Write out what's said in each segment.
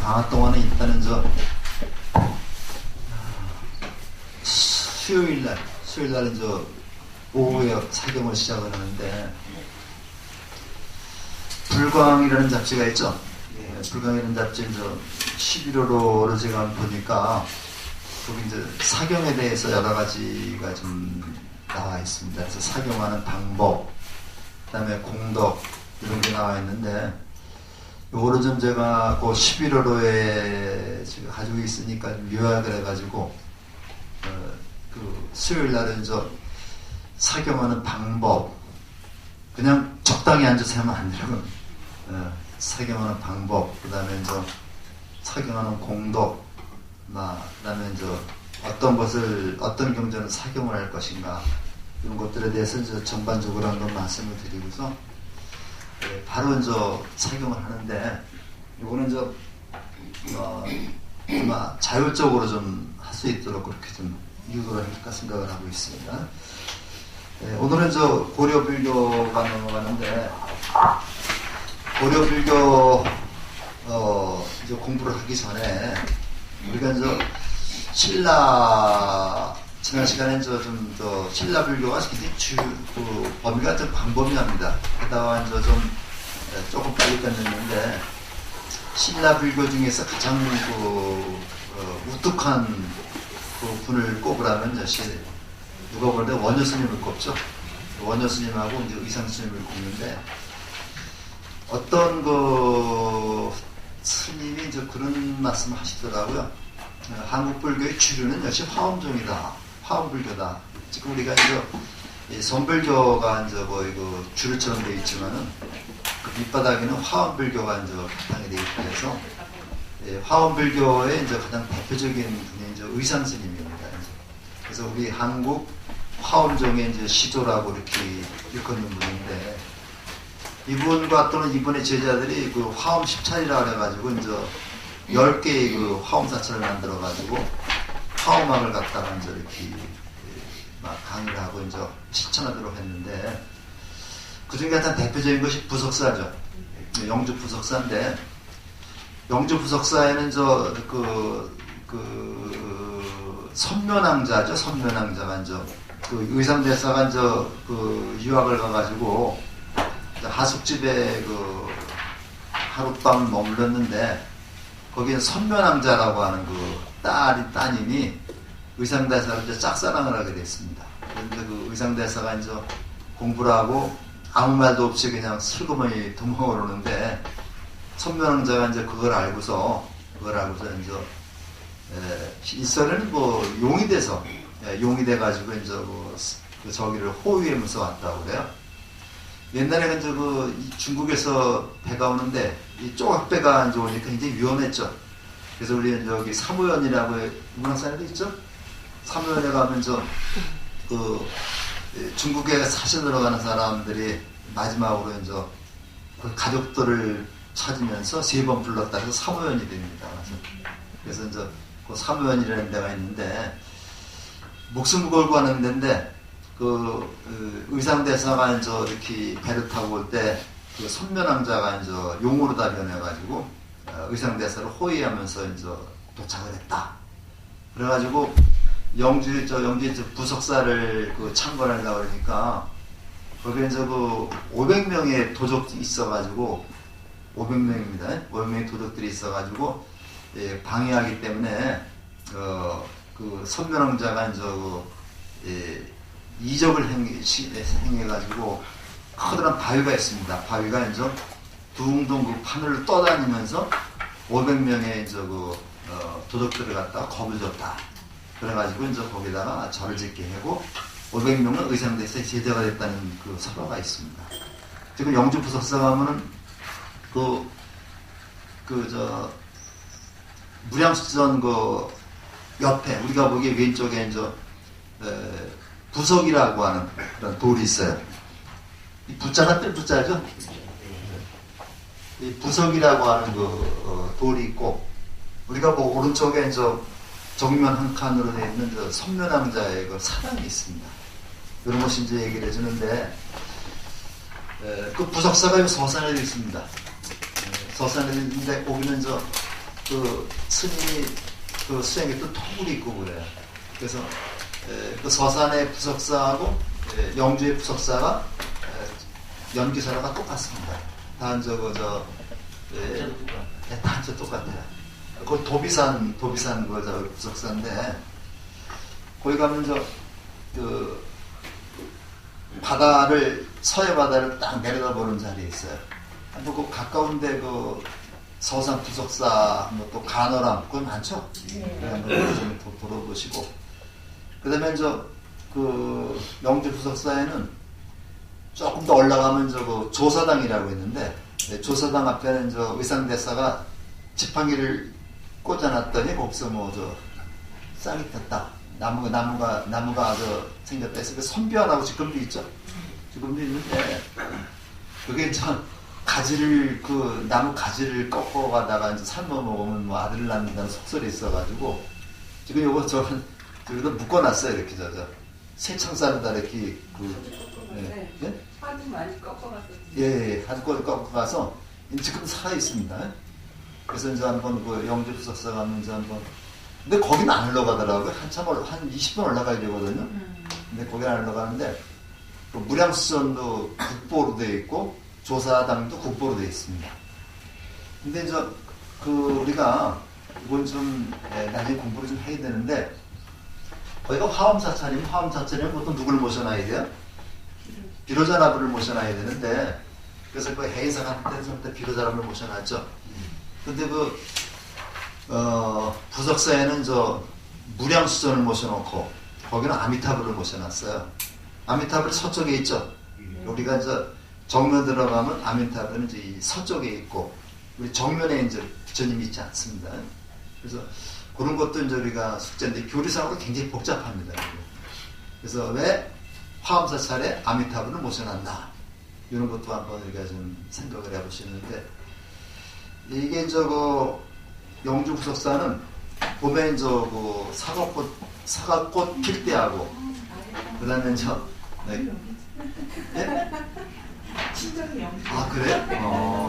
방학 동안에 일단은 수요일날은 오후에 사경을 시작을 하는데, 불광이라는 잡지가 있죠. 예, 불광이라는 잡지 11호로 제가 보니까 거기 사경에 대해서 여러 가지가 좀 나와 있습니다. 그래서 사경하는 방법, 그다음에 공덕 이런 게 나와 있는데, 요거를 좀 제가 그 11호로에 지금 가지고 있으니까 좀 요약을 해가지고 그 수요일 날은 사경하는 방법, 그냥 적당히 앉아서 하면 안 되고, 사경하는 방법, 그 다음에 사경하는 공덕, 그 다음에 어떤 경전을 사경을 할 것인가, 이런 것들에 대해서 전반적으로 한번 말씀을 드리고서, 바로 사경을 하는데, 이거는 아마 자율적으로 좀 할 수 있도록 그렇게 좀 유도를 할까 생각을 하고 있습니다. 오늘은 고려불교가 넘어가는데, 고려불교 이제 공부를 하기 전에 우리가 지난 시간에 좀 더 신라불교가 굉장히 범위가 좀 광범위합니다. 하다가 조금 빨리 끝냈는데, 신라불교 중에서 가장 우뚝한 분을 꼽으라면 누가 볼 때 원효스님을 꼽죠. 원효스님하고 이제 의상스님을 꼽는데, 어떤 스님이 그런 말씀을 하시더라고요. 한국 불교의 주류는 역시 화엄종이다. 화엄불교다. 지금 우리가 선불교가 주류처럼 되어 있지만은, 그 밑바닥에는 화엄불교가 바탕이 되어 있고 해서, 화엄불교의 가장 대표적인 분이 의상스님입니다. 그래서 우리 한국 화엄종의 시조라고 이렇게 일컫는 분인데, 이분과 또는 이분의 제자들이 그 화엄 10차이라 그래가지고 10개의 그 화엄사찰을 만들어가지고 화엄학을 갖다가 이렇게 막 강의를 하고 실천하도록 했는데, 그 중에 가장 대표적인 것이 부석사죠. 영주 부석사인데, 영주 부석사에는 선면왕자죠. 선면왕자가 그 의상대사가 유학을 가가지고 하숙집에 하룻밤 머물렀는데, 거기에 선면왕자라고 하는 따님이 의상대사를 짝사랑을 하게 됐습니다. 그런데 그 의상대사가 공부를 하고 아무 말도 없이 그냥 슬그머니 도망을 오는데, 선면왕자가 그걸 알고서 일선에는 용이 돼가지고 저기를 호위하면서 왔다고 그래요. 옛날에 중국에서 배가 오는데 이 쪼각배가 오니까 굉장히 위험했죠. 그래서 우리 사무연이라고 문학산에도 있죠. 사무연에 가면 중국에 사신으로 가는 사람들이 마지막으로 그 가족들을 찾으면서 3번 불렀다 해서 사무연이 됩니다. 그래서 그 사무연이라는 데가 있는데, 목숨 걸고 하는 데인데, 의상대사가 이렇게 배를 타고 올 때, 그 선면왕자가 용으로 다 변해가지고, 의상대사를 호위하면서 도착을 했다. 그래가지고, 영주의 부석사를 참관하려고 그러니까, 거기에 500명의 도적이 있어가지고, 500명입니다. 500명의 도적들이 있어가지고, 방해하기 때문에, 그 선면왕자가 이적을 행해가지고 커다란 바위가 있습니다. 바위가 둥둥 그 하늘을 떠다니면서 500명의 도적들을 갖다가 겁을 줬다. 그래가지고 거기다가 절을 짓게 하고 500명은 의상대사의 제자가 됐다는 그 설화가 있습니다. 지금 영주 부석사 가면은 무량수전 옆에 우리가 보기에 왼쪽에 부석이라고 하는 그런 돌이 있어요. 이 부자가 뜰 부자죠. 이 부석이라고 하는 돌이 있고, 우리가 오른쪽에 정면 한 칸으로 되어 있는 선면왕자의 사당이 있습니다. 이런 것이 얘기를 해주는데, 그 부석사가 서산에 있습니다. 서산에 있는데 거기는 그 스님이 그 수행했던 통을 입고 그래요. 그래서 그 서산의 부석사하고 영주의 부석사가 연기사라가 똑같습니다. 단저 단저 똑같아요. 그 도비산 그 부석사인데 거기 가면 그 바다를 서해 바다를 딱 내려다보는 자리에 있어요. 그 가까운데 그 서산 부석사 또 간어람 그건 많죠. 한번 좀 돌아보시고 그다음에 그 영주 부석사에는 조금 더 올라가면 그 조사당이라고 있는데 조사당 앞에는 의상대사가 지팡이를 꽂아놨더니 거기서 쌍이 폈다. 나무가 생겼다 해서 그 선비화나무 지금도 있죠. 지금도 있는데 그게 가지를 그 나무 가지를 꺾어 가다가 삶아 먹으면 아들을 낳는다는 속설이 있어가지고 지금 요거 여기다 묶어놨어요. 이렇게 새창살에다 이렇게 아주 많이 꺾어갔어요. 예, 아주 꺾어가서 지금 살아 있습니다. 그래서 한번 그 영주 부석사 가면 한번 근데 거기는 안 올라가더라고요. 한 20분 올라가야 되거든요. 근데 거기는 안 올라가는데 그 무량수전도 국보로 되어 있고 조사당도 국보로 되어 있습니다. 근데 우리가 이건 나중에 공부를 좀 해야 되는데 거기가 화엄사찰이면 보통 누구를 모셔놔야 돼요? 비로자나무를 모셔놔야 되는데 그래서 그 해인사 같은 때 비로자나무를 모셔놨죠. 근데 부석사에는 무량수전을 모셔놓고 거기는 아미타불을 모셔놨어요. 아미타불이 서쪽에 있죠. 우리가 정면 들어가면 아미타불은 이 서쪽에 있고 우리 정면에 부처님이 있지 않습니다. 그래서 그런 것도 우리가 숙제인데 교리상으로 굉장히 복잡합니다. 그래서 왜 화엄사찰에 아미타불을 모셔놨나 이런 것도 한번 우리가 좀 생각을 해보시는데 이게 영주 부석사는 봄에 그 사과꽃 필 때하고 그다음에 네? 아 그래요?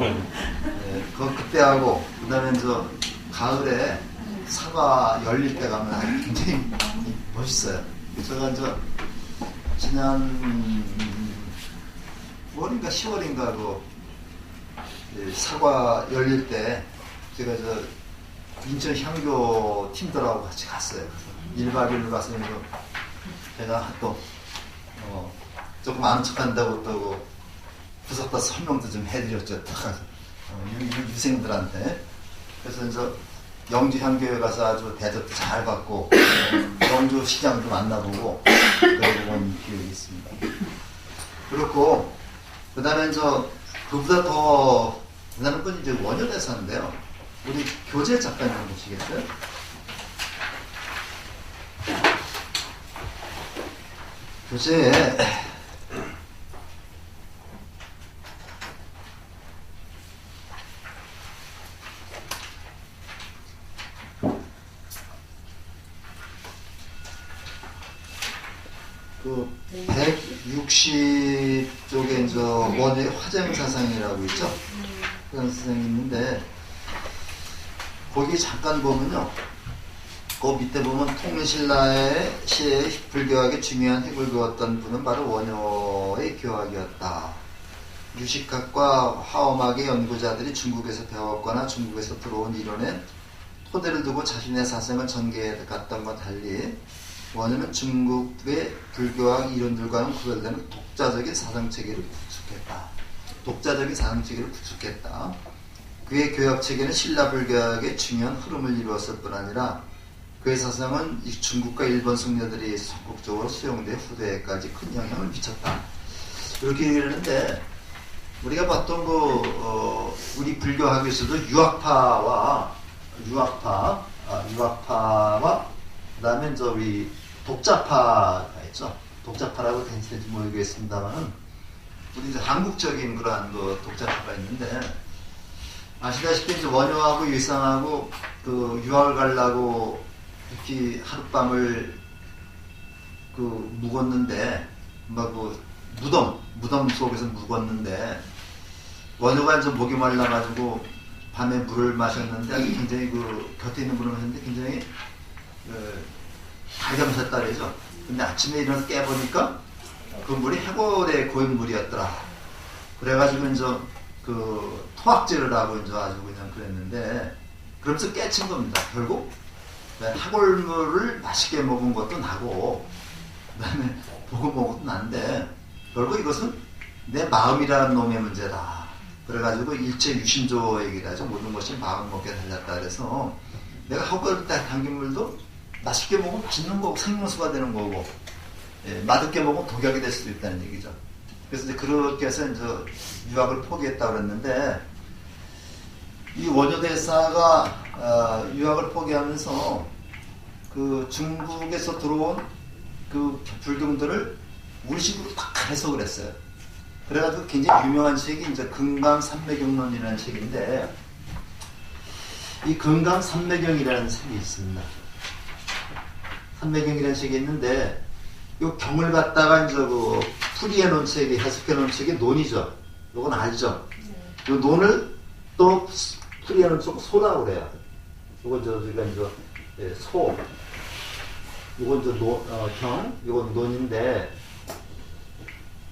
네, 그때하고 그다음에 가을에 사과 열릴 때 가면 굉장히 멋있어요. 제가 지난 9월인가 10월인가 사과 열릴 때 제가 인천 향교 팀들하고 같이 갔어요. 1박 2일로 가서 제가 또 조금 아는 척 한다고 또 부석사 설명도 좀 해드렸죠. 유생들한테. 그래서 영주 향교에 가서 아주 대접도 잘 받고 영주 시장도 만나보고 그러고 온 기억이 있습니다. 그렇고 그 다음에 그보다 더 대단한 건 원효대사인데요. 우리 교재 작가님 보시겠어요? 교재에 그 160쪽에 원의 화정사상이라고 있죠. 그런 사상이 있는데 거기 잠깐 보면요. 그 밑에 보면 통일신라의 시에 불교학에 중요한 핵을 그었던 분은 바로 원효의 교학이었다. 유식학과 화엄학의 연구자들이 중국에서 배웠거나 중국에서 들어온 이론에 토대를 두고 자신의 사상을 전개해 갔던 것 달리 원효는 중국의 불교학 이론들과는 구별되는 독자적인 사상체계를 구축했다. 그의 교학체계는 신라불교학의 중요한 흐름을 이루었을 뿐 아니라 그의 사상은 중국과 일본 승려들이 적극적으로 수용돼 후대에까지 큰 영향을 미쳤다. 이렇게 얘기를 하는데 우리가 봤던 우리 불교학에서도 유학파와 그다음에 우리 독자파가 있죠. 독자파라고 되는지 모르겠습니다만은 우리 한국적인 그러한 독자파가 있는데 아시다시피 원효하고 일상하고 유학을 가려고 이렇게 하룻밤을 묵었는데 무덤 속에서 묵었는데 원효가 목이 말라가지고 밤에 물을 마셨는데 아주 굉장히 그 곁에 있는 물을 마셨는데 굉장히 달게 마셨다 그러죠. 근데 아침에 일어나서 깨보니까 그 물이 해골에 고인 물이었더라. 그래가지고 이제 그 토악질을 하고 이제 아주 그냥 그랬는데 그러면서 깨친 겁니다. 결국 해골물을 맛있게 먹은 것도 나고 그다음에 보고 먹은 것도 난데 결국 이것은 내 마음이라는 놈의 문제다. 그래가지고 일체 유심조 얘기를 하죠. 모든 것이 마음 먹게 달렸다. 그래서 내가 해골 담긴 물도 맛있게 먹으면 맛있는 거고 생명수가 되는 거고 맛없게 먹으면 독약이 될 수도 있다는 얘기죠. 그래서 이제 그렇게 해서 이제 유학을 포기했다고 그랬는데 이 원효대사가 유학을 포기하면서 그 중국에서 들어온 그 불경들을 우리식으로 딱 해석을 했어요. 그래가지고 굉장히 유명한 책이 이제 금강산매경론이라는 책인데 이 금강산매경이라는 책이 있습니다. 산매경이라는 책이 있는데 이 경을 갖다가 이제 그 풀이해 놓은 책이 해석해 놓은 책이 논이죠. 이건 알죠. 이 논을 또 풀이해 놓은 쪽 소라고 그래요. 이건 저희가 이제 소, 이건 이제 경, 이건 논인데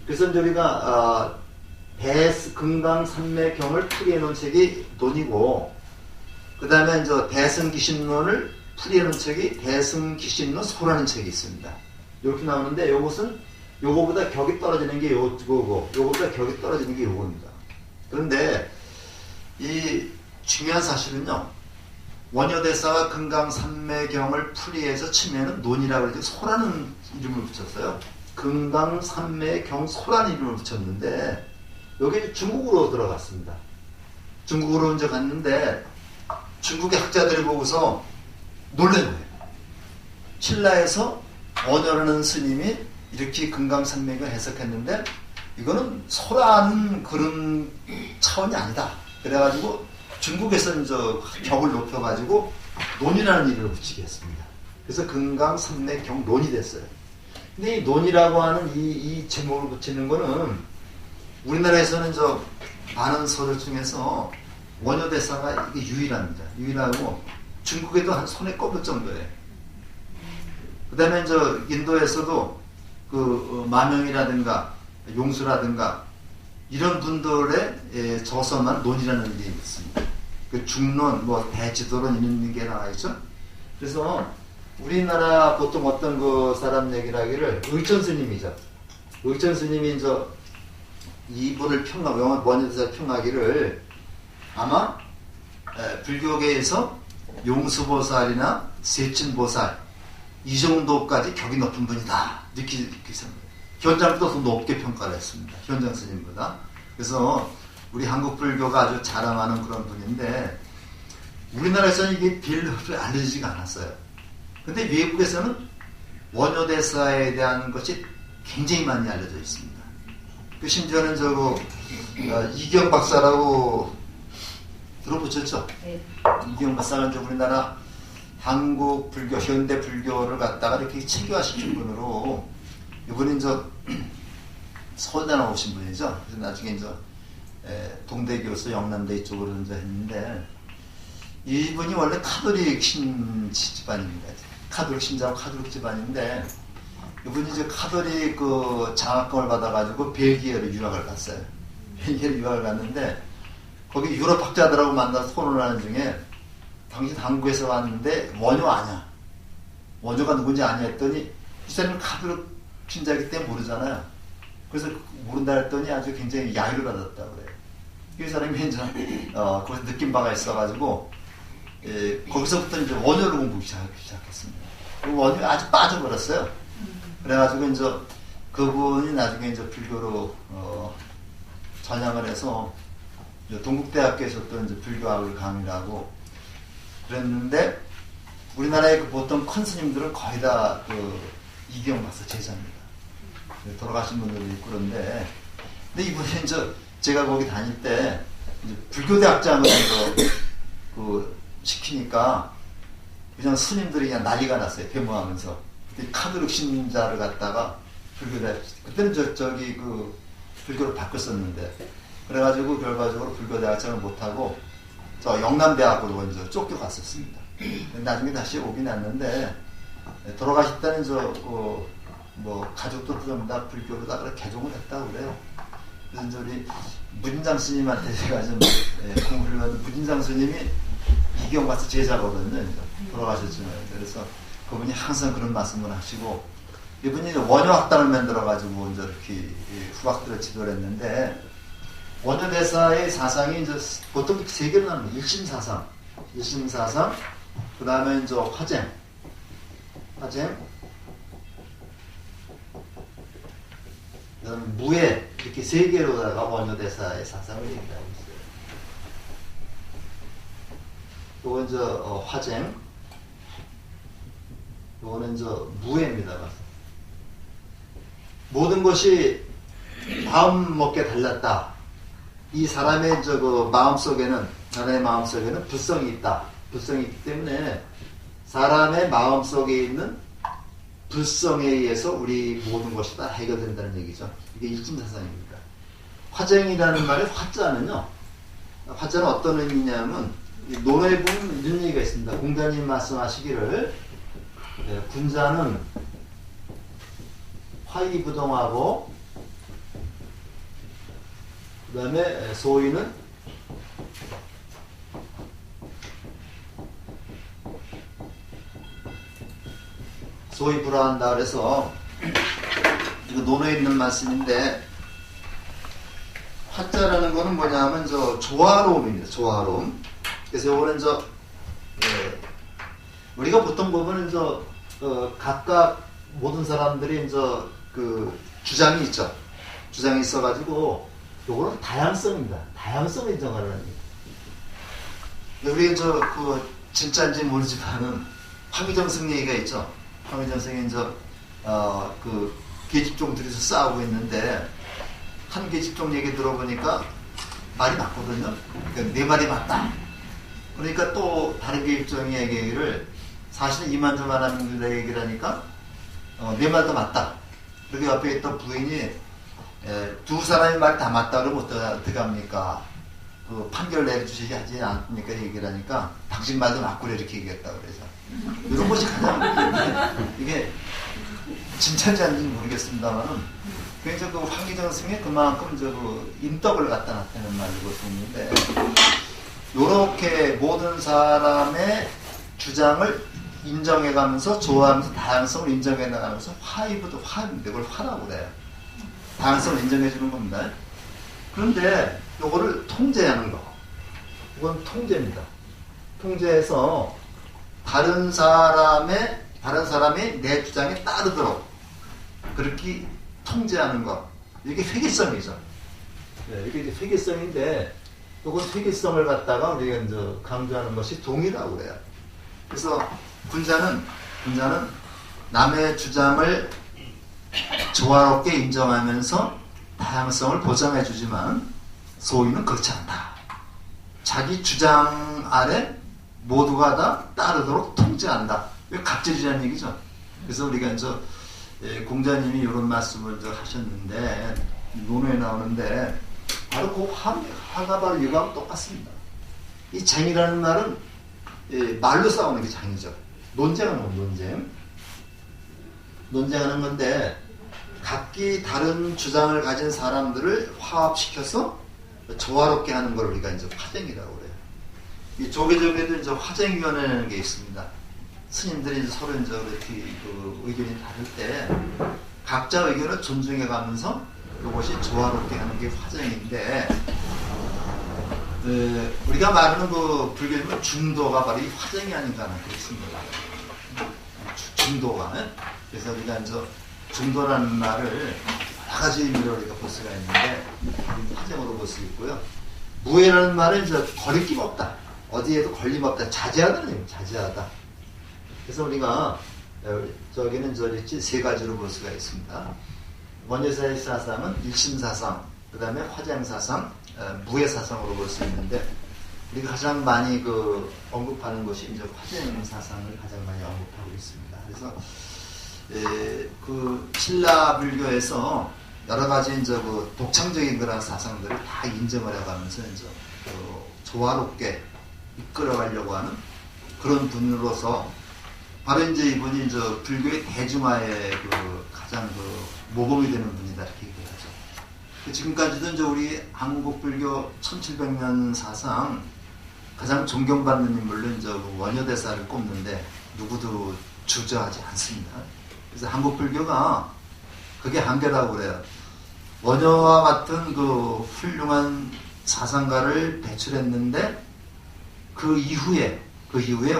그래서 이제 우리가 금강산매경을 풀이해 놓은 책이 논이고 그 다음에 이제 대승기신론을 풀이해 놓은 책이 대승기신론 소라는 책이 있습니다. 이렇게 나오는데 요것은 요거보다 격이 떨어지는 게 요거고 요거보다 격이 떨어지는 게 요겁니다. 그런데 이 중요한 사실은요. 원효대사가 금강산매경을 풀이해서 치면은 논이라고 그러죠. 소라는 이름을 붙였어요. 금강산매경 소라는 이름을 붙였는데 여기 중국으로 들어갔습니다. 중국으로 이제 갔는데 중국의 학자들이 보고서 놀란 거예요. 신라에서 원효라는 스님이 이렇게 금강산맥을 해석했는데 이거는 소라는 그런 차원이 아니다. 그래가지고 중국에서 이제 격을 높여가지고 논이라는 이름을 붙이게 했습니다. 그래서 금강산맥경 논이 됐어요. 근데 이 논이라고 하는 이 제목을 붙이는 거는 우리나라에서는 저 많은 소설 중에서 원효대사가 이게 유일합니다. 유일하고 중국에도 한 손에 꼽을 정도예요. 그 다음에 이제 인도에서도 그 마명이라든가 용수라든가 이런 분들의 저서만 논이라는 게 있습니다. 그 중론, 뭐 대지도론 이런 게 나와있죠. 그래서 우리나라 보통 어떤 그 사람 얘기를 하기를 의천 스님이죠. 의천 스님이 이제 이분을 원효대사를 평하기를 아마 불교계에서 용수보살이나 세친보살 이 정도까지 격이 높은 분이다. 이렇게 현장보다 더 높게 평가를 했습니다. 현장 스님보다. 그래서 우리 한국 불교가 아주 자랑하는 그런 분인데 우리나라에서는 이게 별로 알려지지가 않았어요. 근데 외국에서는 원효대사에 대한 것이 굉장히 많이 알려져 있습니다. 그 심지어는 이경 박사라고 들어보셨죠? 네. 이경 박사가 이제 우리나라 한국 불교, 현대 불교를 갖다가 이렇게 체계화시킨 분으로 이분이 이제 서울대 나오신 분이죠. 그래서 나중에 이제 동대교수 영남대 이쪽으로 이제 했는데 이분이 원래 카톨릭 집안입니다. 카톨릭 신자고 카톨릭 집안인데 이분이 이제 카톨릭 그 장학금을 받아가지고 벨기에로 유학을 갔어요. 벨기에로 유학을 갔는데 거기 유럽 학자들하고 만나서 토론을 하는 중에 당신 한국에서 왔는데 원효 아냐? 원효가 누군지 아냐 했더니 이 사람은 카톨릭 신자이기 때문에 모르잖아요. 그래서 모른다 했더니 아주 굉장히 야유를 받았다고 그래요. 이 사람이 이제 거기서 느낀 바가 있어가지고 거기서부터 이제 원효를 공부하기 시작했습니다. 원효에 아주 빠져버렸어요. 그래가지고 이제 그분이 나중에 이제 불교로 전향을 해서 동국대학교에서 또 이제 불교학을 강의를 하고 그랬는데 우리나라의 그 보통 큰 스님들은 거의 다 그 이경 박사 제자입니다. 돌아가신 분들도 있고 그런데 근데 이분이 이제 제가 거기 다닐 때 이제 불교대학장을 그 시키니까 그냥 스님들이 그냥 난리가 났어요. 데모하면서 카톨릭 신자를 갖다가 불교대 그때는 저기 그 불교를 바꿨었는데 그래가지고 결과적으로 불교대학장을 못하고 저 영남대학으로 이제 쫓겨갔었습니다. 나중에 다시 오긴 왔는데 돌아가셨다는 뭐 가족도 전부 다 불교로 다 개종을 했다고 그래요. 그래서 이제 우리 무진장 스님한테 제가 좀 공부를 받은 무진장 스님이 이경 가서 제자거든요. 돌아가셨지만 그래서 그분이 항상 그런 말씀을 하시고 이분이 원효학당을 만들어가지고 이제 이렇게 후학들을 지도를 했는데 원효대사의 사상이 이제 보통 세 개로 나눕니다. 일심사상, 그 다음에 이제 화쟁, 그다음에 무예 이렇게 세 개로다가 원효대사의 사상을 얘기하고 있어요. 요건 이제 화쟁, 요거는 이제 무예입니다. 모든 것이 마음 먹게 달랐다. 이 사람의 사람의 마음속에는 불성이 있다. 불성이 있기 때문에 사람의 마음속에 있는 불성에 의해서 우리 모든 것이 다 해결된다는 얘기죠. 이게 일심사상입니다. 화쟁이라는 말의 화자는요. 화자는 어떤 의미냐면 논어에 보면 이런 얘기가 있습니다. 공자님 말씀하시기를 군자는 화이부동하고 그 다음에 소위는 소위불화한다 그래서 이거 논어에 있는 말씀인데 화자라는 거는 뭐냐면 조화로움입니다. 조화로움. 그래서 이거는 우리가 보통 보면 각각 모든 사람들이 그 주장이 있죠. 주장이 있어가지고 요거는 다양성입니다. 다양성을 인정하라는 얘기. 우리 그 진짜인지 모르지만은 황희정승 얘기가 있죠. 황희정승이 그 계집종 둘이서 싸우고 있는데 한 계집종 얘기 들어보니까 말이 맞거든요. 그러니까 내 말이 맞다. 그러니까 또 다른 계집종의 얘기를 사실은 이만저만한 얘기를 하니까 내 말도 맞다. 그리고 옆에 있던 부인이 두 사람의 말이 다 맞다 그러면 어떻게 합니까? 그 판결 내주시지 하지 않습니까? 얘기를 하니까 당신 말도 맞구려 이렇게 얘기했다 그래서 이런 것이 가장 이게 진짜인지 아닌지 모르겠습니다만은 굉장히 그 황희정 스승이 그만큼 그 인덕을 갖다 나타내는 말이고 있는데 이렇게 모든 사람의 주장을 인정해가면서 좋아하면서 다양성을 인정해 나가면서 화이부도 화인데 그걸 화라고 그래요. 다양성을 인정해 주는 겁니다. 그런데 요거를 통제하는 거. 이건 통제입니다. 통제해서 다른 사람이 내 주장에 따르도록 그렇게 통제하는 것. 이게 회계성이죠. 이게 이제 회계성인데 요건 회계성을 갖다가 우리가 이제 강조하는 것이 동의라고 그래요. 그래서 군자는 남의 주장을 조화롭게 인정하면서 다양성을 보장해 주지만 소위는 그렇지 않다. 자기 주장 아래 모두가 다 따르도록 통제한다. 이게 갑질이라는 얘기죠. 그래서 우리가 이제 공자님이 이런 말씀을 하셨는데 논어에 나오는데 바로 그 화가 바로 이거하고 똑같습니다. 이 쟁이라는 말은 말로 싸우는 게 장이죠. 논쟁하는 건 논쟁하는 건데 각기 다른 주장을 가진 사람들을 화합시켜서 조화롭게 하는 걸 우리가 이제 화쟁이라고 그래요. 이 조계적에도 이제 화쟁위원회라는 게 있습니다. 스님들이 이제 서로 이제 이렇게 그 의견이 다를 때 각자 의견을 존중해 가면서 이것이 조화롭게 하는 게 화쟁인데 우리가 말하는 그 불교는 중도가 바로 이 화쟁이 아닌가 하는 그렇습니다. 중도가. 그래서 우리가 이제 중도라는 말을 여러 가지 의미로 우리가 볼 수가 있는데 화쟁으로 볼 수 있고요. 무예라는 말은 이제 거리낌 없다. 어디에도 걸림 없다. 자제하다는 의미, 자제하다. 그래서 우리가 저기는 저기 세 가지로 볼 수가 있습니다. 원효사의 사상은 일심사상, 그 다음에 화쟁사상, 무예사상으로 볼 수 있는데 우리가 가장 많이 그 언급하는 것이 이제 화쟁사상을 가장 많이 언급하고 있습니다. 그래서 그 신라 불교에서 여러 가지 이제 그 독창적인 그런 사상들을 다 인정을 해가면서 이제 조화롭게 이끌어가려고 하는 그런 분으로서 바로 이제 이분이 이제 불교의 대중화의 그 가장 그 모범이 되는 분이다 이렇게 얘기하죠. 지금까지도 이제 우리 한국 불교 1700년 사상 가장 존경받는 인물로 이제 원효대사를 꼽는데 누구도 주저하지 않습니다. 그래서 한국 불교가 그게 한계라고 그래요. 원효와 같은 그 훌륭한 사상가를 배출했는데 그 이후에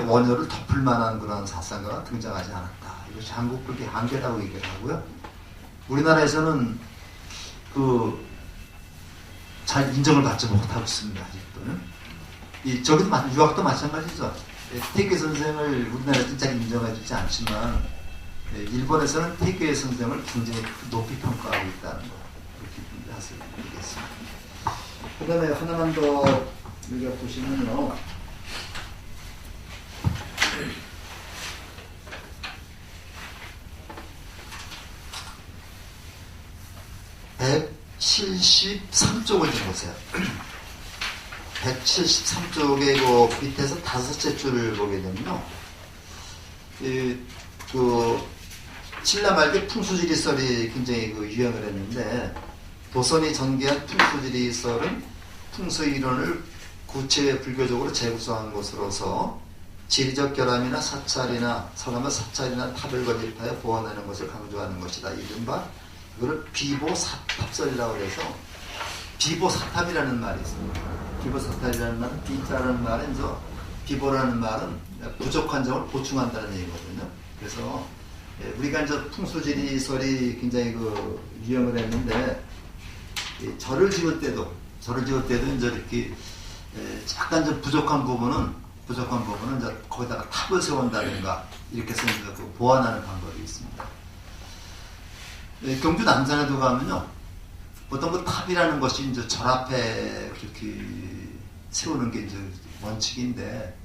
원효를 덮을 만한 그런 사상가가 등장하지 않았다. 이것이 한국 불교의 한계라고 얘기를 하고요. 우리나라에서는 잘 인정을 받지 못하고 있습니다. 아직도는. 저기도 유학도 마찬가지죠. 태계 선생을 우리나라에서 잘 인정해주지 않지만 일본에서는 태계 선생을 굉장히 높이 평가하고 있다는 거 이렇게 하셔야 되겠습니다. 그 다음에 하나만 더 여기가 보시면요. 173쪽을 좀 보세요. 173쪽의 그 밑에서 다섯째 줄을 보게 되면요. 신라말기 풍수지리설이 굉장히 유행을 했는데 도선이 전개한 풍수지리설은 풍수이론을 구체 불교적으로 재구성한 것으로서 지리적 결함이나 사찰이나 성함의 사찰이나 탑을 건립하여 보완하는 것을 강조하는 것이다. 이른바 이거를 비보사탑설이라고 해서 비보사탑이라는 말이 있습니다. 비보사탑이라는 말은 비자라는 말은 비보라는 말은 부족한 점을 보충한다는 얘기거든요. 그래서 우리가 이제 풍수지리설이 굉장히 유행을 했는데 절을 지을 때도 이제 이렇게 약간 좀 부족한 부분은 이제 거기다가 탑을 세운다든가 이렇게 해서 이제 보완하는 방법이 있습니다. 경주 남산에도 가면요, 보통 그 탑이라는 것이 이제 절 앞에 그렇게 세우는 게 이제 원칙인데,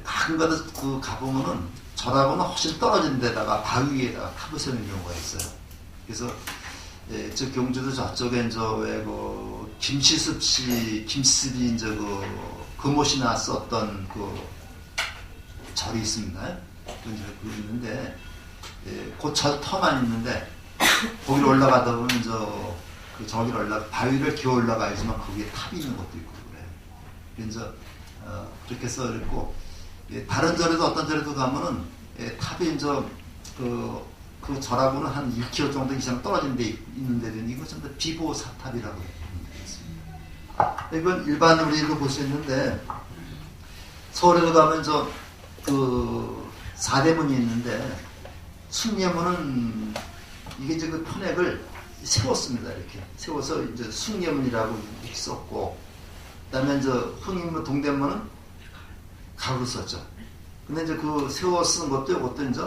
가끔가다 가보면은 절하고는 훨씬 떨어진 데다가 바위 위에다가 탑을 세우는 경우가 있어요. 그래서 저 경주도 저쪽에 이제 왜 김시습이 이제 금옷이나 썼던 절이 있습니다. 있는데 그 절 터만 있는데 거기를 올라가다 보면 저기를 바위를 기어 올라가야지만 거기에 탑이 있는 것도 있고 그래요. 그래서 그렇게 써 있고 다른 절에도 어떤 절에도 가면은 탑이 이제 그 절하고는 한 1km 정도 이상 떨어진 데 있는 데는 이거 전부 비보사탑이라고 합니다. 이건 일반 우리도 볼 수 있는데 서울에도 가면 사대문이 있는데 숭례문은 이게 이제 그 편액을 세웠습니다. 이렇게 세워서 이제 숭례문이라고 이렇게 썼고, 그다음에 이제 흥인문 동대문은 가로 썼죠. 근데 이제 그 세워 쓴 것도 이것도 이제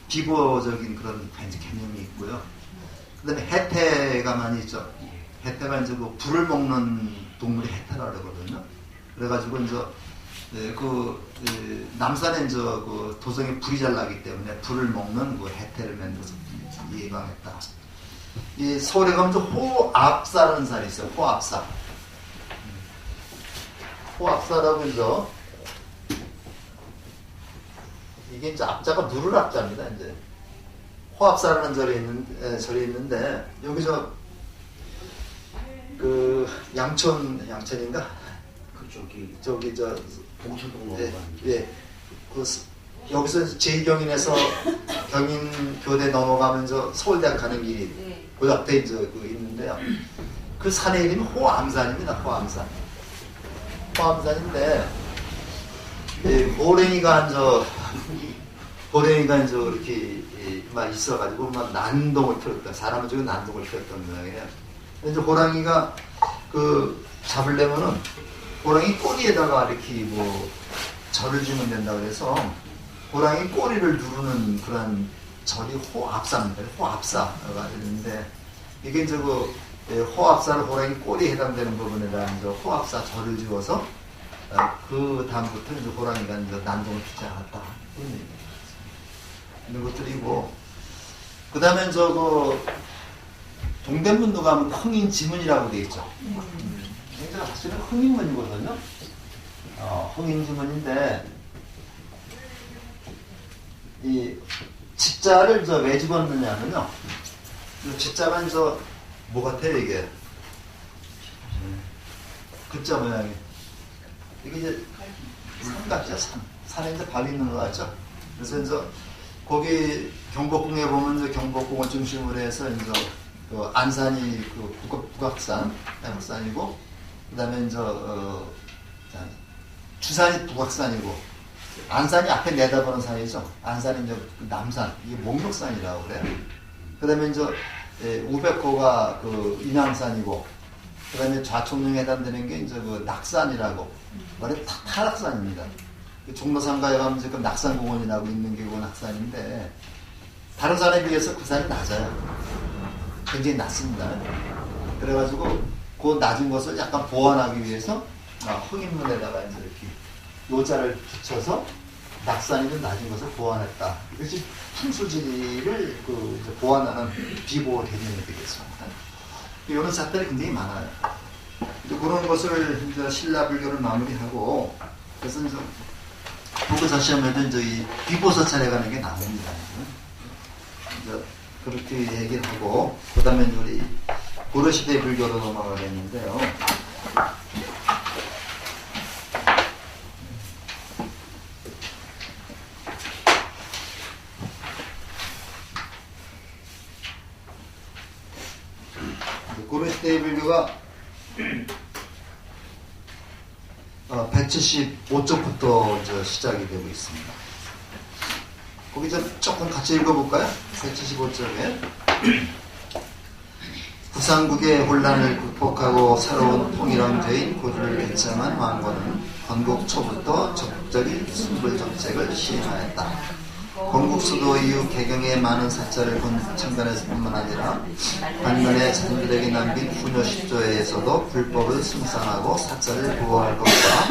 비보적인 그런 개념이 있고요. 그다음에 해태가 많이 있죠. 해태가 이제 불을 먹는 동물이 해태라고 그러거든요. 그래가지고 이제 남산에 이제 도성에 불이 잘 나기 때문에 불을 먹는 해태를 만들어서 예방했다. 이 서울에 가면 호압사라는 산이 있어요. 호압사. 호압사라고 해서 이게 이제 앞자가 누를 앞자입니다. 이제 호압사라는 절이 있는데 여기 양천인가? 저기 봉천동 여기서 제2경인에서 경인교대 넘어가면서 서울대학 가는 길이 그 옆에 이제 있는데요. 그 산의 이름이 호암산입니다. 호암산인데 호랭이가 이제 이렇게 막 있어가지고 막 난동을 피웠다. 사람은 저기 난동을 피웠던 모양이에요. 이제 호랑이가 잡으려면은 호랑이 꼬리에다가 이렇게 절을 지면 된다고 해서 호랑이 꼬리를 누르는 그런 절이 호압사입니다. 호압사가 있는데 이게 이제 호압사를 호랑이 꼬리에 해당되는 부분에다 이제 호압사 절을 지어서 그 다음부터 이제 호랑이가 이제 난동을 피지 않았다. 이런 것들이고, 그 다음에 동대문도 가면 흥인 지문이라고 되어 있죠. 굉장히 사실은 흥인문이거든요. 홍인주문인데 이 집자를 왜 집었느냐면요. 이 집자가 뭐 같아요 이게? 글자 모양이. 이게 이제 산 같죠, 산. 산에 이제 밥이 있는 것 같죠. 그래서 거기 경복궁에 보면 경복궁을 중심으로 해서 그 안산이 그 북악산, 북악산이고, 그 다음에 주산이 북악산이고, 안산이 앞에 내다보는 산이죠. 안산이 남산, 이게 목록산이라고 그래요. 그 다음에 우백호가 그 인왕산이고, 그 다음에 좌총령에 해당되는 게 그 낙산이라고, 말해 타락산입니다. 종로산가에 가면 그 낙산공원이라고 있는 게 그 낙산인데, 다른 산에 비해서 그 산이 낮아요. 굉장히 낮습니다. 그래가지고 그 낮은 것을 약간 보완하기 위해서 흑인문에다가 이렇게 요자를 붙여서 낙산이든 낮은 것을 보완했다. 이것이 풍수지리를 보완하는 비보 개념이 되겠습니다. 이런 사태들이 굉장히 많아요. 그런 것을 신라불교를 마무리하고, 그래서 불교 시험에도 이 비보서 차례가는 게 나옵니다. 그렇게 얘기를 하고, 그 다음에 우리 고려시대 불교로 넘어가겠는데요. 고려시대 불교가 175쪽부터 시작이 되고 있습니다. 거기 조금 같이 읽어볼까요? 175쪽에 구상국의 혼란을 극복하고 새로운 통일왕조인 고주를 결정한 왕건은 건국 초부터 적극적인 순불 정책을 시행하였다. 건국 수도 이후 개경에 많은 사찰을 창단했을 뿐만 아니라 반면에 자신들에게 남긴 후녀 10조에서도 불법을 승상하고 사찰을 보호할 것과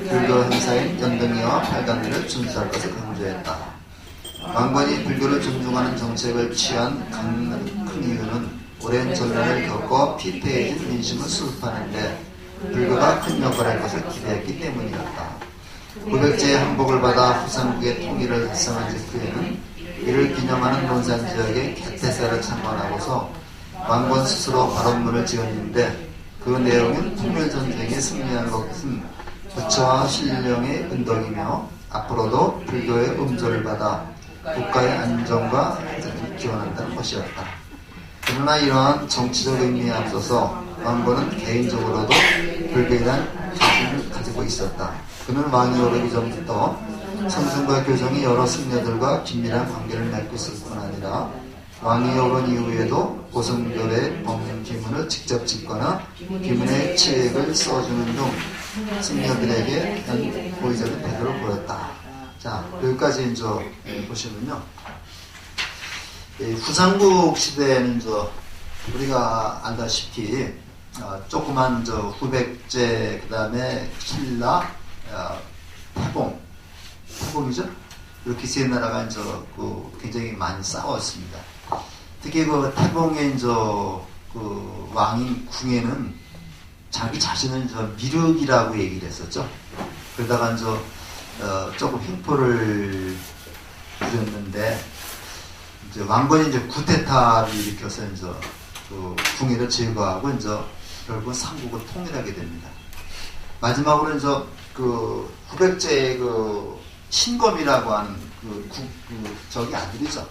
불교 행사인 연등이와 팔간리를 준수할 것을 강조했다. 왕건이 불교를 존중하는 정책을 취한 큰 이유는 오랜 전란을 겪고 피폐해진 민심을 수습하는데 불교가 큰 역할을 할 것을 기대했기 때문이었다. 고백제의 항복을 받아 후삼국의 통일을 달성한 직후에는 이를 기념하는 논산지역의 개태사를 참관하고서 왕건 스스로 발언문을 지었는데, 그 내용은 통일전쟁에 승리한 것은 부처와 신령의 은덕이며 앞으로도 불교의 음조를 받아 국가의 안정과 발전을 기원한다는 것이었다. 그러나 이러한 정치적 의미에 앞서서 왕건은 개인적으로도 불교에 대한 관심을 가지고 있었다. 그는 왕이 오르기 전부터 성승과 교정이 여러 승려들과 긴밀한 관계를 맺고 있을 뿐 아니라 왕이 오른 이후에도 고성결의 법령 기문을 직접 짓거나 기문의 치액을 써주는 등 승려들에게 보이자는 태도를 보였다. 자, 여기까지 보시면요. 후삼국 시대에는 우리가 알다시피 조그만 후백제, 그 다음에 신라, 태봉이죠. 이렇게 세 나라가 굉장히 많이 싸웠습니다. 특히 그 태봉의 그 왕인 궁에는 자기 자신을 미륵이라고 얘기를 했었죠. 그러다가 조금 횡포를 부렸는데 왕건이 쿠데타를 일으켜서 그 궁예를 제거하고 결국 삼국을 통일하게 됩니다. 마지막으로 그 후백제의 그 신검이라고 하는 저기 아들이죠.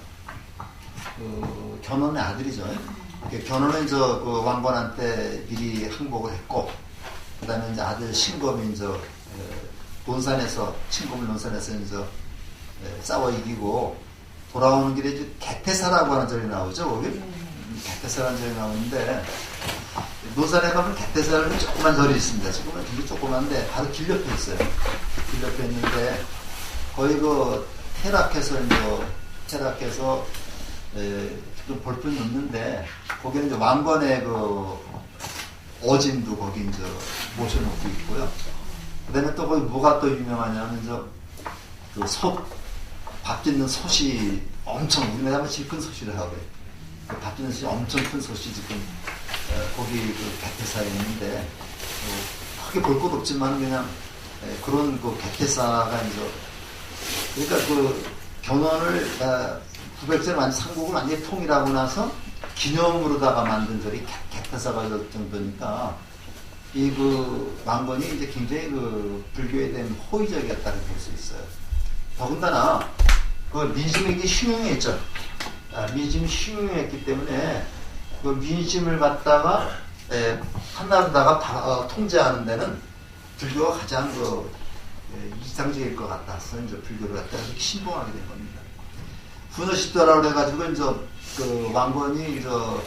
그 견훤의 아들이죠. 견훤은 그 왕건한테 미리 항복을 했고, 그 다음에 아들 신검이 논산에서 친검을 논산에서 싸워 이기고 돌아오는 길에 개태사라고 하는 절이 나오죠. 거기 개태사라는 절이 나오는데, 논산에 가면 개태사라는 조그만 절이 있습니다. 지금은 되게 조그만데 바로 길 옆에 있어요. 길 옆에 있는데 거의 그 태락해서 좀 볼뿐 있는데, 거기는 왕건의 그 어진도 거기 모셔놓고 있고요. 그 다음에 또 거기 뭐가 또 유명하냐면 그 밥 짓는 솥이 엄청, 우리나라 하면 제일 큰 솥이라고 그래요. 그 밥 짓는 솥이 엄청 큰 솥이 지금 거기 그 개태사에 있는데, 크게 볼 것 없지만 그냥 그런 그 개태사가 이제 그러니까 그 견훤을 900세를 완전 삼국을 완전히 통일하고 나서 기념으로다가 만든 절이 개태사가 될 정도니까 이 그 왕건이 이제 굉장히 그 불교에 대한 호의적이었다고 볼 수 있어요. 더군다나 그 민심이 흉흉했죠. 민심이 흉흉했기 때문에 그 민심을 갖다가 한나라다가 통제하는 데는 불교가 가장 그 이상적일 것 같아서 이제 불교를 갖다가 이렇게 신봉하게 된 겁니다. 분어십도라고 해가지고 이제 그 왕건이 그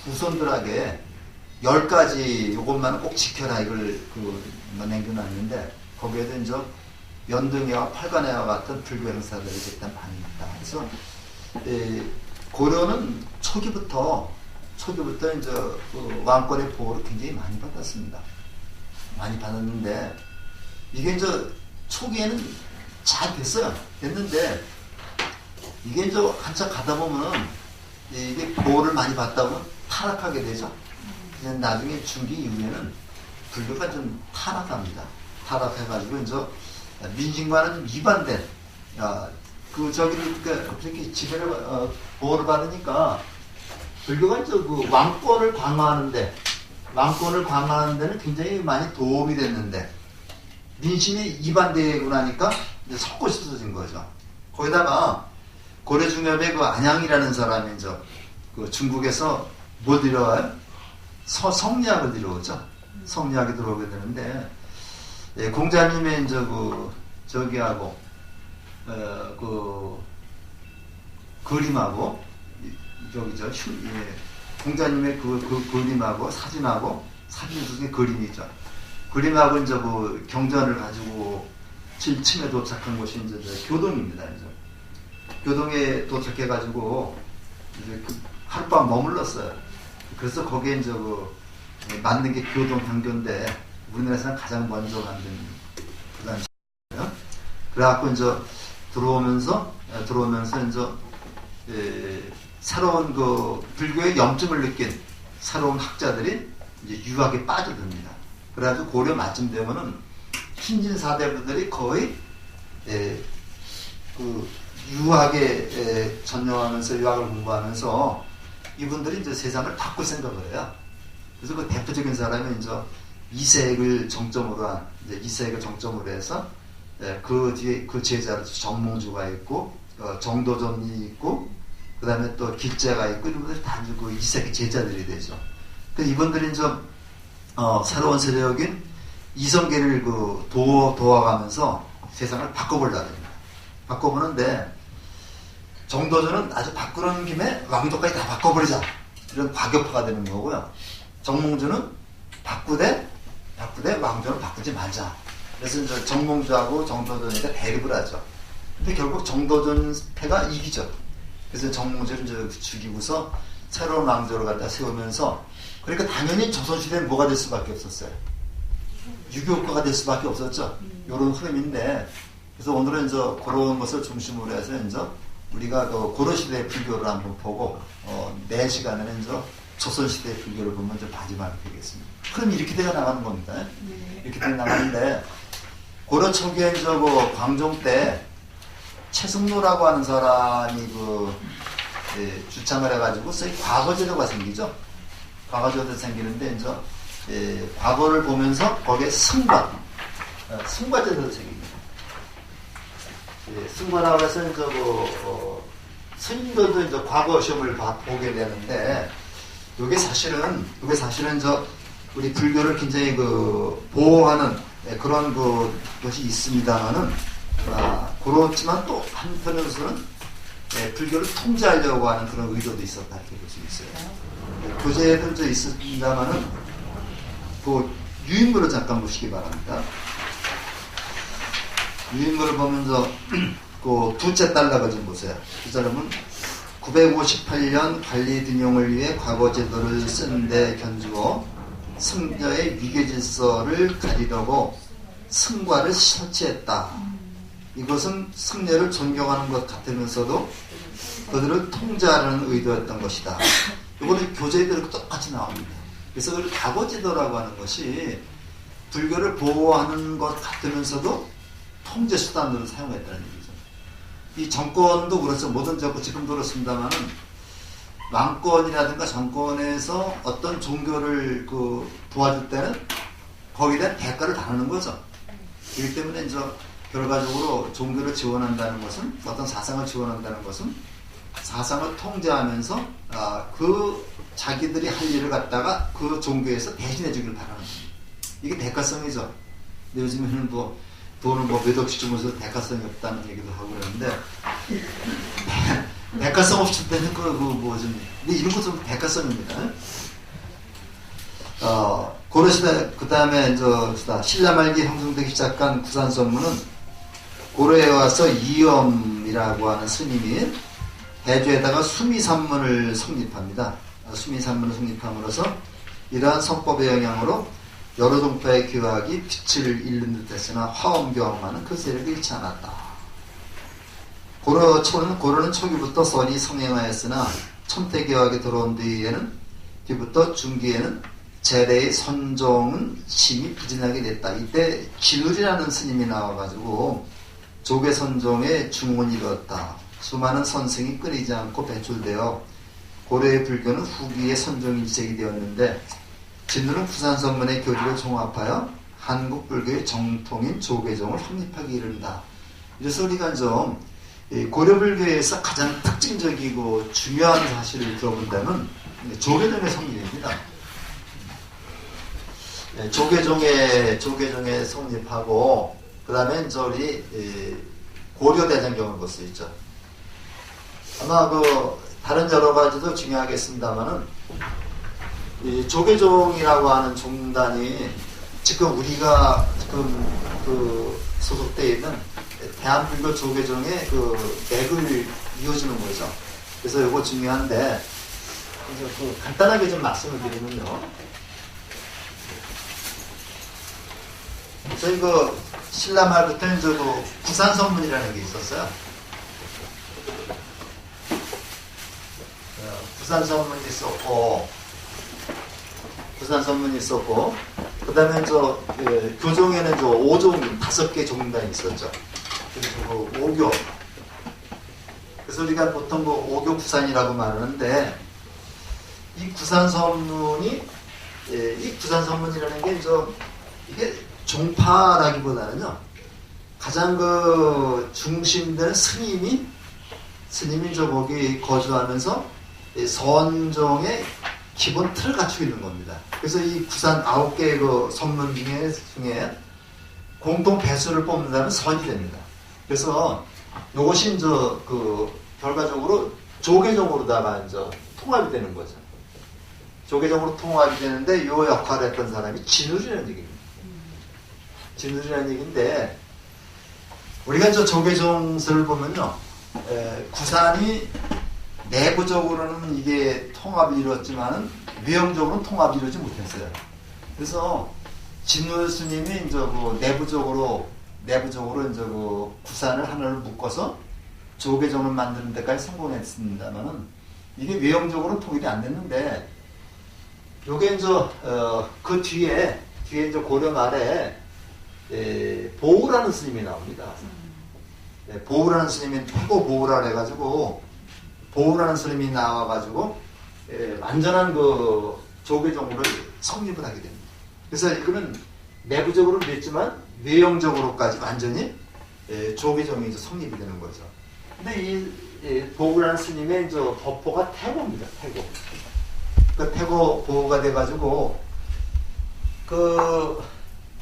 후손들에게 10가지 요것만은 꼭 지켜라 이걸 남겨놨는데 거기에도 이제 연등회와 팔관회와 같은 불교 행사들이 일단 많이 있다. 그래서 고려는 초기부터 이제 그 왕권의 보호를 굉장히 많이 받았습니다. 많이 받았는데 이게 이제 초기에는 잘 됐어요. 됐는데 이게 이제 한참 가다 보면은 이게 보호를 많이 받다 보면 타락하게 되죠. 그냥 나중에 중기 이후에는 불교가 좀 타락합니다. 타락해가지고 이제 민심과는 위반된 그렇게 지배를 보호를 받으니까 불교가 이제 그 왕권을 강화하는 데는 굉장히 많이 도움이 됐는데 민심이 위반되고 나니까 이제 섞고 싶어진 거죠. 거기다가 고려 중엽의 그 안양이라는 사람이 이제 그 중국에서 뭐 들여와요? 성리학을 들여오죠. 성리학이 들어오게 되는데 공자님의 이제 저기하고 그 그림하고 저기죠. 공자님의 그 그림하고 사진 중에 그림이죠. 그림하고 이제 그 경전을 가지고 7층에 도착한 곳이 이제 교동입니다. 이제 교동에 도착해가지고 이제 하룻밤 머물렀어요. 그래서 거기에 이제 만든 게 교동 향교인데 우리나라에서는 가장 먼저 만든 그 당시에요. 그래갖고 이제 들어오면서 이제 새로운 그 불교의 염증을 느낀 새로운 학자들이 이제 유학에 빠져듭니다. 그래가지고 고려 말쯤 되면은 신진 사대부들이 거의 그 유학에 전념하면서 유학을 공부하면서 이분들이 이제 세상을 바꿀 생각을 해요. 그래서 그 대표적인 사람이 이제 이색을 정점으로 해서 그 뒤에 그 제자로 정몽주가 있고 정도전이 있고 그 다음에 또 길재가 있고 이분들이 다 그 이색의 제자들이 되죠. 그 이분들이 이제 새로운 세력인 이성계를 도와가면서 세상을 바꿔보려고 합니다. 바꿔보는데 정도전은 아주 바꾸는 김에 왕도까지 다 바꿔버리자 이런 과격파가 되는 거고요. 정몽주는 바꾸되 왕조는 바꾸지 말자. 그래서 이제 정몽주하고 정도전이가 대립을 하죠. 근데 결국 정도전 패가 이기죠. 그래서 정몽주를 이제 죽이고서 새로운 왕조를 갖다 세우면서 그러니까 당연히 조선시대는 뭐가 될 수밖에 없었어요. 유교국가가 될 수밖에 없었죠. 이런 흐름인데 그래서 오늘은 이제 그런 것을 중심으로 해서 이제 우리가 그 고려시대의 불교를 한번 보고 내 시간에는 이제 조선시대의 불교를 보면 좀 마지막이 되겠습니다. 그럼 이렇게 되어 나가는 겁니다. 이렇게 되어 나가는데 고려 초기에 이제 광종 때 최승로라고 하는 사람이 주창을 해가지고 소위 과거제도가 생기죠. 과거제도가 생기는데 이제 과거를 보면서 거기에 승과제도가 생깁니다. 승과라고 해서 이제 스님들도 이제 과거 시험을 보게 되는데 이게 사실은 우리 불교를 굉장히 보호하는 그런 것이 있습니다만은 그렇지만 또 한편으로서는 불교를 통제하려고 하는 그런 의도도 있었다 이렇게 볼 수 있어요. 교재에도 이제 있습니다만은 그 유인물을 잠깐 보시기 바랍니다. 유인물을 보면서 그 둘째 달락을 좀 보세요. 이 사람은 958년 관리 등용을 위해 과거 제도를 쓴 데 견주어 승려의 위계 질서를 가리려고 승과를 설치했다. 이것은 승려를 존경하는 것 같으면서도 그들을 통제하려는 의도였던 것이다. 이거는 교재들과 똑같이 나옵니다. 그래서 그 과거 제도라고 하는 것이 불교를 보호하는 것 같으면서도 통제 수단으로 사용했다는 얘기죠. 이 정권도 그렇죠. 모든 정권 지금도 그렇습니다만은 왕권이라든가 정권에서 어떤 종교를 도와줄 때는 거기에 대한 대가를 다루는 거죠. 그렇기 때문에 이제 결과적으로 종교를 지원한다는 것은 어떤 사상을 지원한다는 것은 사상을 통제하면서 그 자기들이 할 일을 갖다가 그 종교에서 대신해 주기를 바라는 겁니다. 이게 대가성이죠. 근데 요즘에는 돈을 몇 억씩 주면서 대가성이 없다는 얘기도 하고 그러는데 대가성 없을 때는 근데 이런 것도 대가성입니다. 고려시대 그 다음에 신라 말기 형성되기 시작한 구산선문은 고려에 와서 이엄이라고 하는 스님이 대주에다가 수미산문을 성립합니다. 수미산문을 성립함으로써 이러한 성법의 영향으로 여러 종파의 교학이 빛을 잃는 듯했으나 화엄교학만은 그 세력이 잃지 않았다. 고려는 초기부터 선이 성행하였으나 천태교학이 들어온 뒤부터 중기에는 제례의 선종은 심히 부진하게 됐다. 이때 진울이라는 스님이 나와가지고 조계 선종의 중원이 이뤘다. 수많은 선생이 끊이지 않고 배출되어 고려의 불교는 후기에 선종이 일색이 되었는데 진울은 부산선문의 교리를 종합하여 한국 불교의 정통인 조계종을 확립하기 이른다. 그래서 우리가 좀 고려 불교에서 가장 특징적이고 중요한 사실을 들어본다면 조계종의 성립입니다. 조계종의 성립하고 그 다음에 우리 고려대장경을 볼 수 있죠. 아마 다른 여러 가지도 중요하겠습니다만은 이 조계종이라고 하는 종단이 지금 우리가 소속되어 있는 대한불교 조계종의 맥을 이어주는 거죠. 그래서 이거 중요한데 이제 간단하게 좀 말씀을 드리면요. 저희 신라 말부터는 부산선문이라는 게 있었어요. 부산선문이 있었고, 그 다음에 교종에는 5종, 5개 종단이 있었죠. 그리고 5교. 그래서 우리가 보통 5교 구산이라고 말하는데, 이 구산선문이라는 게 이게 종파라기보다는요, 가장 중심되는 스님이 거기 거주하면서 선종의 기본 틀을 갖추고 있는 겁니다. 그래서 이 구산 9개의 선문 중에 공통 배수를 뽑는다면 선이 됩니다. 그래서 이것이 결과적으로 조계종으로다가 통합이 되는 거죠. 조계종으로 통합이 되는데 이 역할을 했던 사람이 진울이라는 얘기입니다. 진울이라는 얘기인데 우리가 조계종설을 보면요, 구산이 내부적으로는 이게 통합이 이루어졌지만은 외형적으로는 통합이 이루어지지 못했어요. 그래서 진울 스님이 내부적으로 구산을 하나를 묶어서 조계종을 만드는 데까지 성공했습니다만은 이게 외형적으로는 통일이 안 됐는데 요게 그 뒤에 고려 말에 보우라는 스님이 나옵니다. 보우라는 스님이 태고 보우라 해가지고 보우라는 스님이 나와가지고 완전한 조계종을 성립을 하게 됩니다. 그래서 이거는 내부적으로는 됐지만 외형적으로까지 완전히 조계종이 성립이 되는 거죠. 근데 이 보우라는 스님의 법포가 태고입니다. 태고 보우가 돼가지고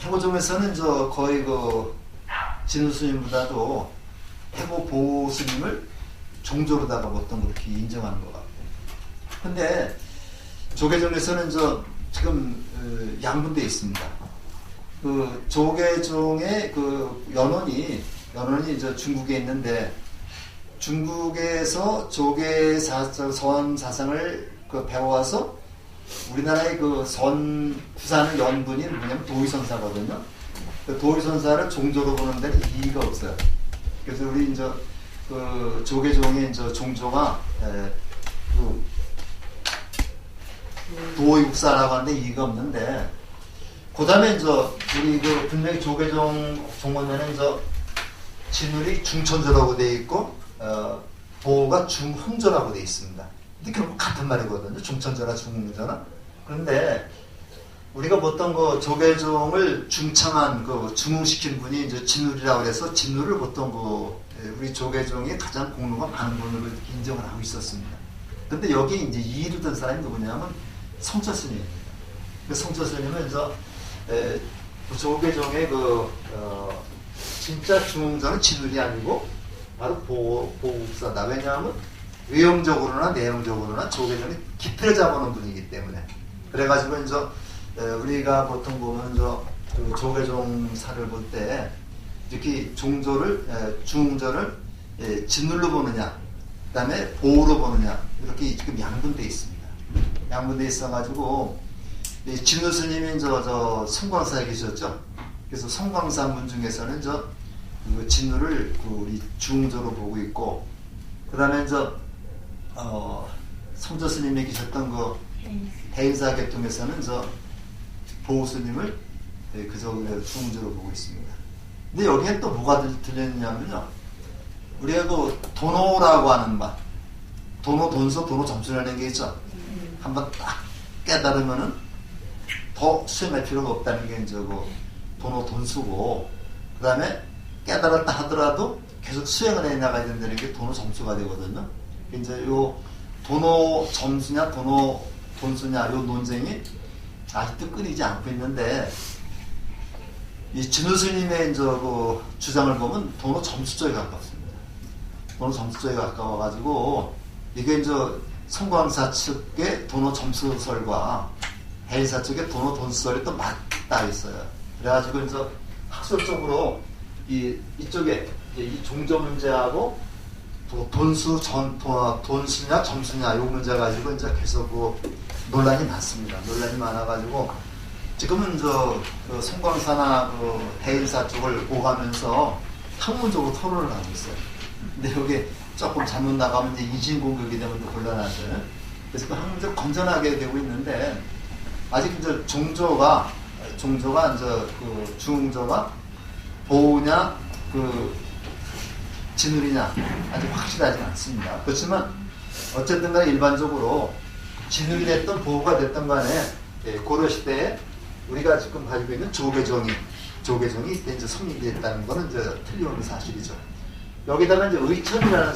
태고종에서는 거의 진우 스님보다도 태고 보우 스님을 종조로다가 보통 그렇게 인정하는 것 같아요. 근데 조계종에서는 지금 양분되어 있습니다. 조계종의 연원이 중국에 있는데 중국에서 조계선 사상을 배워와서 우리나라의 구산의 연분이 뭐냐면 도의선사거든요. 도의선사를 종조로 보는 데는 이의가 없어요. 그래서 우리 조계종의 종조가 도의국사라고 하는데 이의가 없는데 그다음에 이제 우리 그 분명히 조계종 종문에는 이제 진울이 중천조라고 돼 있고 보호가 중흥조라고 돼 있습니다. 근데 결국 같은 말이거든요. 중천조나 중흥조나. 그런데 우리가 보통 그 조계종을 중창한 그 중흥시킨 분이 이제 진울이라고 해서 진울을 보통 그 우리 조계종이 가장 공로가 많은 분으로 인정을 하고 있었습니다. 근데 여기 이제 이의를 든 사람이 누구냐면 성처스님입니다. 그 성처스님은 이제 조계종의 진짜 중흥조는 진울이 아니고 바로 보국사다. 왜냐하면 외형적으로나 내용적으로나 조계종이 깊이를 잡아놓은 분이기 때문에. 그래가지고 이제 우리가 보통 보면 그 조계종사를 볼 때 이렇게 중흥조를 진울로 보느냐, 그다음에 보호로 보느냐 이렇게 지금 양분되어 있습니다. 양분되어 있어가지고 진울 스님이 저 성광사에 계셨죠. 그래서 성광사 문 중에서는 그 진울을 우리 중흥조로 보고 있고, 그다음에 성조 스님이 계셨던 그 대인사 계통에서는 보호 스님을 그저 중흥조로 보고 있습니다. 근데 여기에 또 뭐가 들렸냐면요. 우리가 그 도노라고 하는 말, 도노 점수라는 게 있죠. 한번 딱 깨달으면은 더 수행할 필요가 없다는 게 이제 그 도노 돈수고, 그 다음에 깨달았다 하더라도 계속 수행을 해 나가야 된다는 게 도노 점수가 되거든요. 이제 요 도노 점수냐 도노 돈수냐 요 논쟁이 아직도 끊이지 않고 있는데, 이 진우 스님의 이제 그 주장을 보면 도노 점수 쪽에 가깝습니다. 도노 점수 쪽에 가까워가지고 이게 이제 성광사 측의 도노 점수설과 해인사 쪽의 도노 돈수설이 또 맞닿아 있어요. 그래가지고 이제 학술적으로 이쪽에 이 종조 문제하고 돈수냐 점수냐 요 문제 가지고 이제 계속 그 논란이 많습니다. 논란이 많아가지고 지금은 그 성광사나 그 해인사 쪽을 오가면서 학문적으로 토론을 하고 있어요. 근데 여기 조금 잘못 나가면 이제 이진 공격이 되면 또 곤란하죠. 그래서 그 학문적으로 건전하게 되고 있는데, 아직 이제 종조가 이제 그 중흥조가 보호냐 그 진울이냐 아직 확실하지 않습니다. 그렇지만 어쨌든 간에 일반적으로 진울이 됐던 보호가 됐던 간에 고려시대에 우리가 지금 가지고 있는 조계종이 이제 성립이 됐다는 거는 이제 틀림없는 사실이죠. 여기다가 이제 의천이라는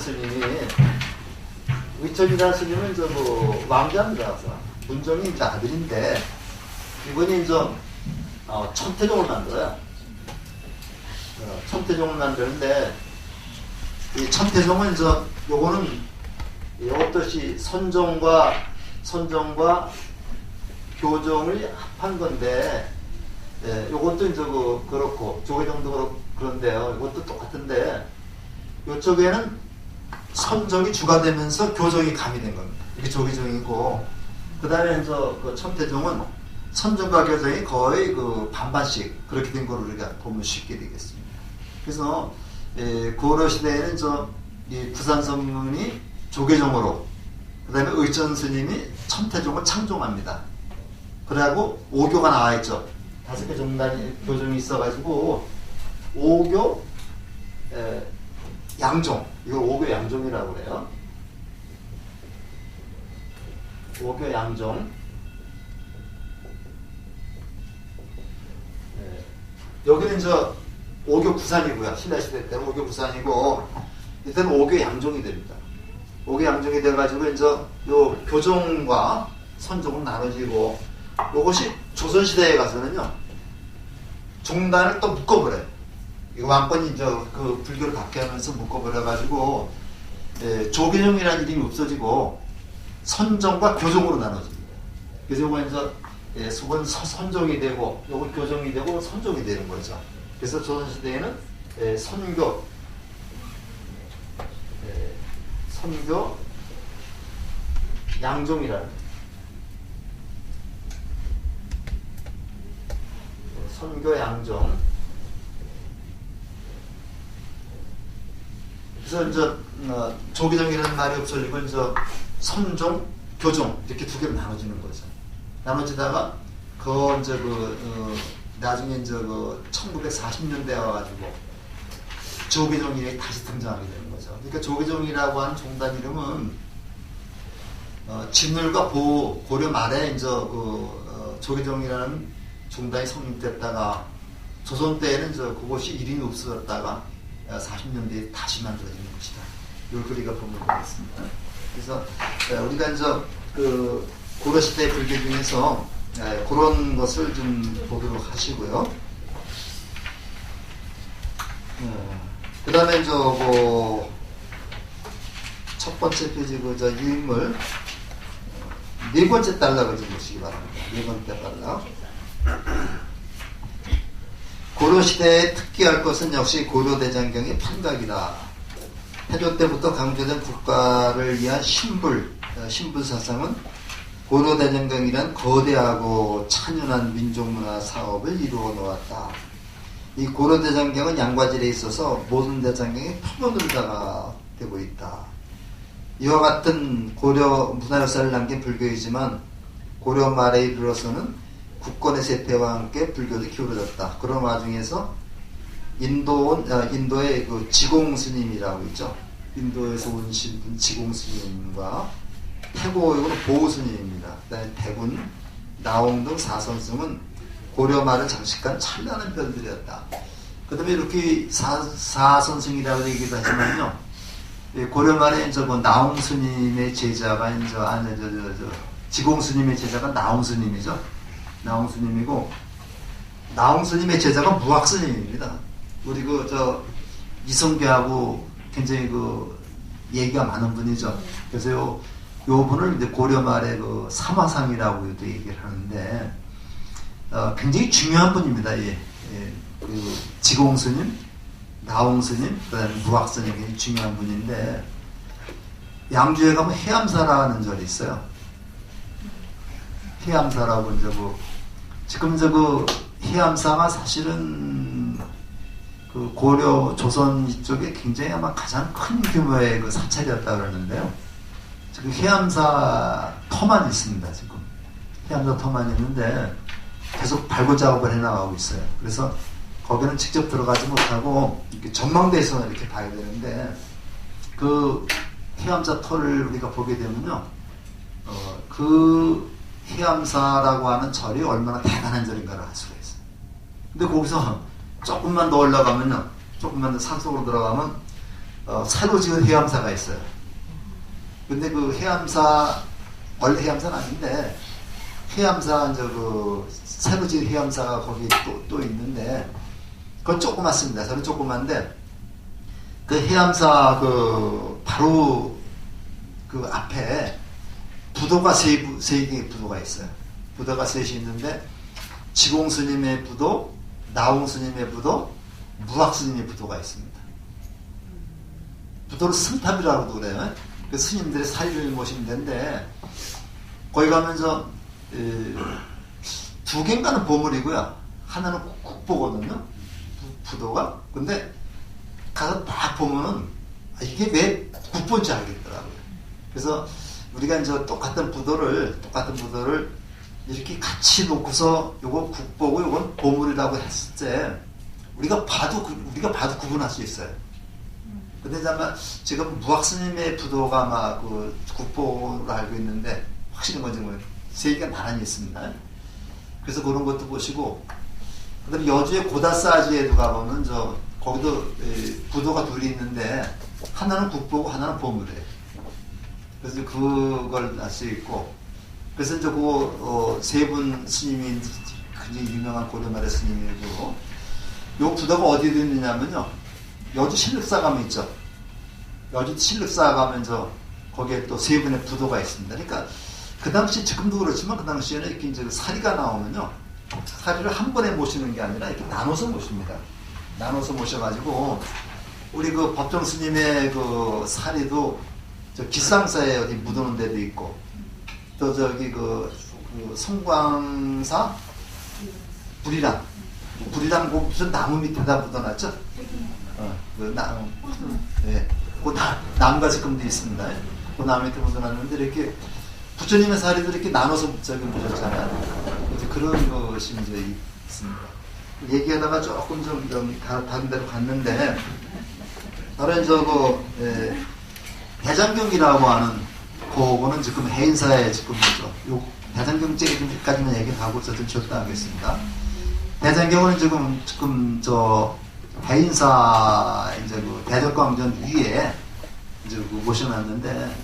스님은 이제 뭐 왕자입니다. 문종이 이제 아들인데, 이분이 이제 천태종을 만들어요. 천태종을 만드는데, 이 천태종은 이제 요거는 어떻이 선종과 교종을 합한 건데, 요것도 이제 그렇고 조계종도 그런데요. 이것도 똑같은데, 요쪽에는 선종이 주가 되면서 교종이 가미된 겁니다. 이게 조계종이고, 그 다음에 이제 그 천태종은 선종과 교종이 거의 그 반반씩 그렇게 된 거를 우리가 보면 쉽게 되겠습니다. 그래서 고려 시대에는 이 부산성문이 조계종으로, 그 다음에 의천 스님이 천태종을 창종합니다. 그래고 오교가 나와 있죠. 5개 교종이 있어가지고 오교 양종, 이걸 오교 양종이라고 그래요. 오교 양종. 여기는 오교 구산이고요. 신라시대 때는 오교 구산이고, 이때는 오교 양종이 됩니다. 오교 양종이 돼가지고 이제 요 교종과 선종은 나눠지고, 요것이 조선시대에 가서는요, 종단을 또 묶어버려요. 이거 왕권이 이제 그 불교를 갖게 하면서 묶어버려가지고, 조계종이라는 이름이 없어지고, 선종과 교종으로 나눠집니다. 그래서 요건 이제, 속은 선종이 되고, 요건 교종이 되고, 선종이 되는 거죠. 그래서 조선시대에는 선교 양종이라는, 선교 양종. 그래서 이제 조계종이라는 말이 없어지고 이제 선종, 교종 이렇게 두 개로 나눠지는 거죠. 나눠지다가 이제 나중에 이제 1940년대에 와가지고 조계종이 다시 등장하게 되는 거죠. 그러니까 조계종이라고 하는 종단 이름은 진울과 고려 말에 이제 조계종이라는 종단이 성립됐다가 조선 때에는 그것이 이름이 없어졌다가 40년대에 다시 만들어지는 것이다. 이 글이가 보면 되겠습니다. 그래서 우리가 이제 고려 시대 불교 중에서 그런 것을 좀 보도록 하시고요. 그 다음에 첫 번째 페이지 유인물 네 번째 달락을 좀 보시기 바랍니다. 네 번째 달락. 고려 시대에 특기할 것은 역시 고려대장경의 판각이다. 태조 때부터 강조된 국가를 위한 신분 사상은 고려대장경이란 거대하고 찬연한 민족문화 사업을 이루어 놓았다. 이 고려대장경은 양과질에 있어서 모든 대장경의 표본으로다가 되고 있다. 이와 같은 고려 문화 역사를 남긴 불교이지만 고려 말에 이르러서는 국권의 세패와 함께 불교도 기울어졌다. 그런 와중에서 인도의 지공 스님이라고 있죠. 인도에서 온 신분 지공 스님과 태고역으로 보호 스님입니다. 그다음에 대군, 나홍 등 사선승은 고려 말을 장식한 찬란한 별들이었다. 그 다음에 이렇게 사선승이라고 얘기도 하지만요. 고려 말에 나홍 스님의 제자가 지공 스님의 제자가 나홍 스님이죠. 나홍 스님이고 나홍 스님의 제자가 무학 스님입니다. 우리 이성계하고 굉장히 얘기가 많은 분이죠. 그래서 요 분을 이제 고려 말에 삼화상이라고도 얘기를 하는데 굉장히 중요한 분입니다. 예. 지공 스님, 나홍 스님, 그다음에 무학 스님 굉장히 중요한 분인데 양주에 가면 해암사라는 절이 있어요. 해암사라고 지금 해암사가 사실은 고려 조선 이쪽에 굉장히 아마 가장 큰 규모의 사찰이었다 그러는데요. 지금 해암사 터만 있습니다. 지금 해암사 터만 있는데 계속 발굴 작업을 해나가고 있어요. 그래서 거기는 직접 들어가지 못하고 이렇게 전망대에서는 이렇게 봐야 되는데 해암사 터를 우리가 보게 되면요, 해암사라고 하는 절이 얼마나 대단한 절인가를 알 수가 있어요. 근데 거기서 조금만 더 올라가면요, 조금만 더 산속으로 들어가면 새로 지은 해암사가 있어요. 근데 해암사 원래 해암사는 아닌데 해암사 새로 지은 해암사가 거기 또 있는데 그건 조그맣습니다. 저는 조그만데 해암사 바로 앞에 부도가 세 개의 부도가 있어요. 부도가 셋이 있는데 지공 스님의 부도, 나홍 스님의 부도, 무학 스님의 부도가 있습니다. 부도를 승탑이라고도 그래요. 그 스님들의 사리를 모시면 되는데 거기 가면서 두 개인가는 보물이고요. 하나는 국보거든요. 부도가. 근데 가서 딱 보면은 이게 왜 국보인지 알겠더라고요. 그래서 우리가 똑같은 부도를 이렇게 같이 놓고서 요건 국보고 요건 보물이라고 했을 때 우리가 봐도 구분할 수 있어요. 근데 아마 지금 무학 스님의 부도가 아마 국보로 알고 있는데 확실히 세 개가 나란히 있습니다. 그래서 그런 것도 보시고, 그다음에 여주의 고다사지에도 가보면 거기도 부도가 둘이 있는데 하나는 국보고 하나는 보물이에요. 그래서 그걸 알 수 있고, 그래서 세 분 스님이 굉장히 유명한 고려 말의 스님이고, 요 부도가 어디에 있느냐면요, 여주 신륵사 가면 있죠. 여주 신륵사 가면 거기에 또 세 분의 부도가 있습니다. 그러니까 그 당시 지금도 그렇지만 그 당시에는 이렇게 사리가 나오면요, 사리를 한 번에 모시는 게 아니라 이렇게 나눠서 모십니다. 나눠서 모셔가지고 우리 법정 스님의 사리도 기상사에 어디 묻어놓은 데도 있고, 또 성광사 불이랑 무슨 나무 밑에다 묻어놨죠? 나무가 지금도 있습니다. 나무 밑에 묻어놨는데 이렇게 부처님의 사리도 이렇게 나눠서 묻혔잖아요. 그런 것이 이제 있습니다. 얘기하다가 조금 좀 다른 데로 갔는데, 다른 대장경이라고 하는 그거는 지금 해인사에 지금 요 대장경제까지만 얘기하고 좀 적당하겠습니다. 대장경은 지금 해인사 이제 대적광전 위에 이제 모셔놨는데,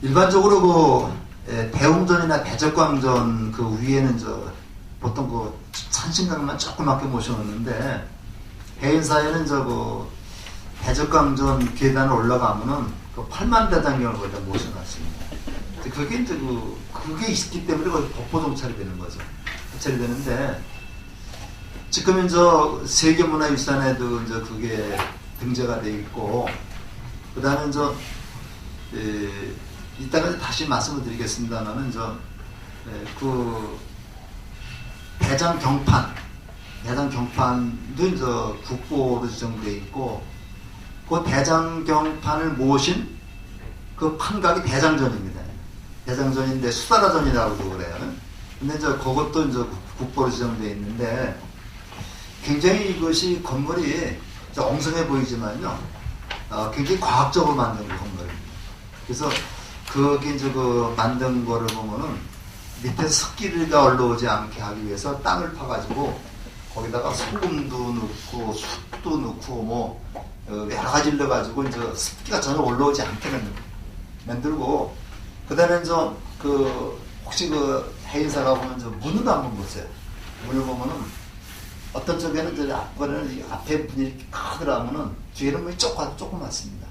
일반적으로 대웅전이나 대적광전 위에는 보통 산신강만 조그맣게 모셔놓는데, 해인사에는 대적광전 계단을 올라가면은 8만대장경을 거기다 모셔놨습니다. 그게 이제 그게 있기 때문에 거기 독보정찰이 되는 거죠. 정찰이 되는데, 지금 이제 세계문화유산에도 이제 그게 등재가 돼 있고, 그 다음에 이따가 다시 말씀을 드리겠습니다만은 대장경판도 이제 국보로 지정되어 있고, 그 대장경판을 모신 그 판각이 대장전입니다. 대장전인데 수다라전이라고도 그래요. 근데 그것도 이제 국보로 지정되어 있는데, 굉장히 이것이 건물이 엉성해 보이지만요, 굉장히 과학적으로 만든 건물입니다. 그래서 그게 이제 만든 거를 보면은 밑에 습기가 올라오지 않게 하기 위해서 땅을 파가지고 거기다가 소금도 넣고 숯도 넣고 여러 가지를 넣어가지고 이제 습기가 전혀 올라오지 않게 만들고, 그 다음에 혹시 해인사가 보면 문을 한번 보세요. 문을 보면은 어떤 쪽에는 앞에 문이 이렇게 크더라면은 뒤에는 문이 조그맣습니다.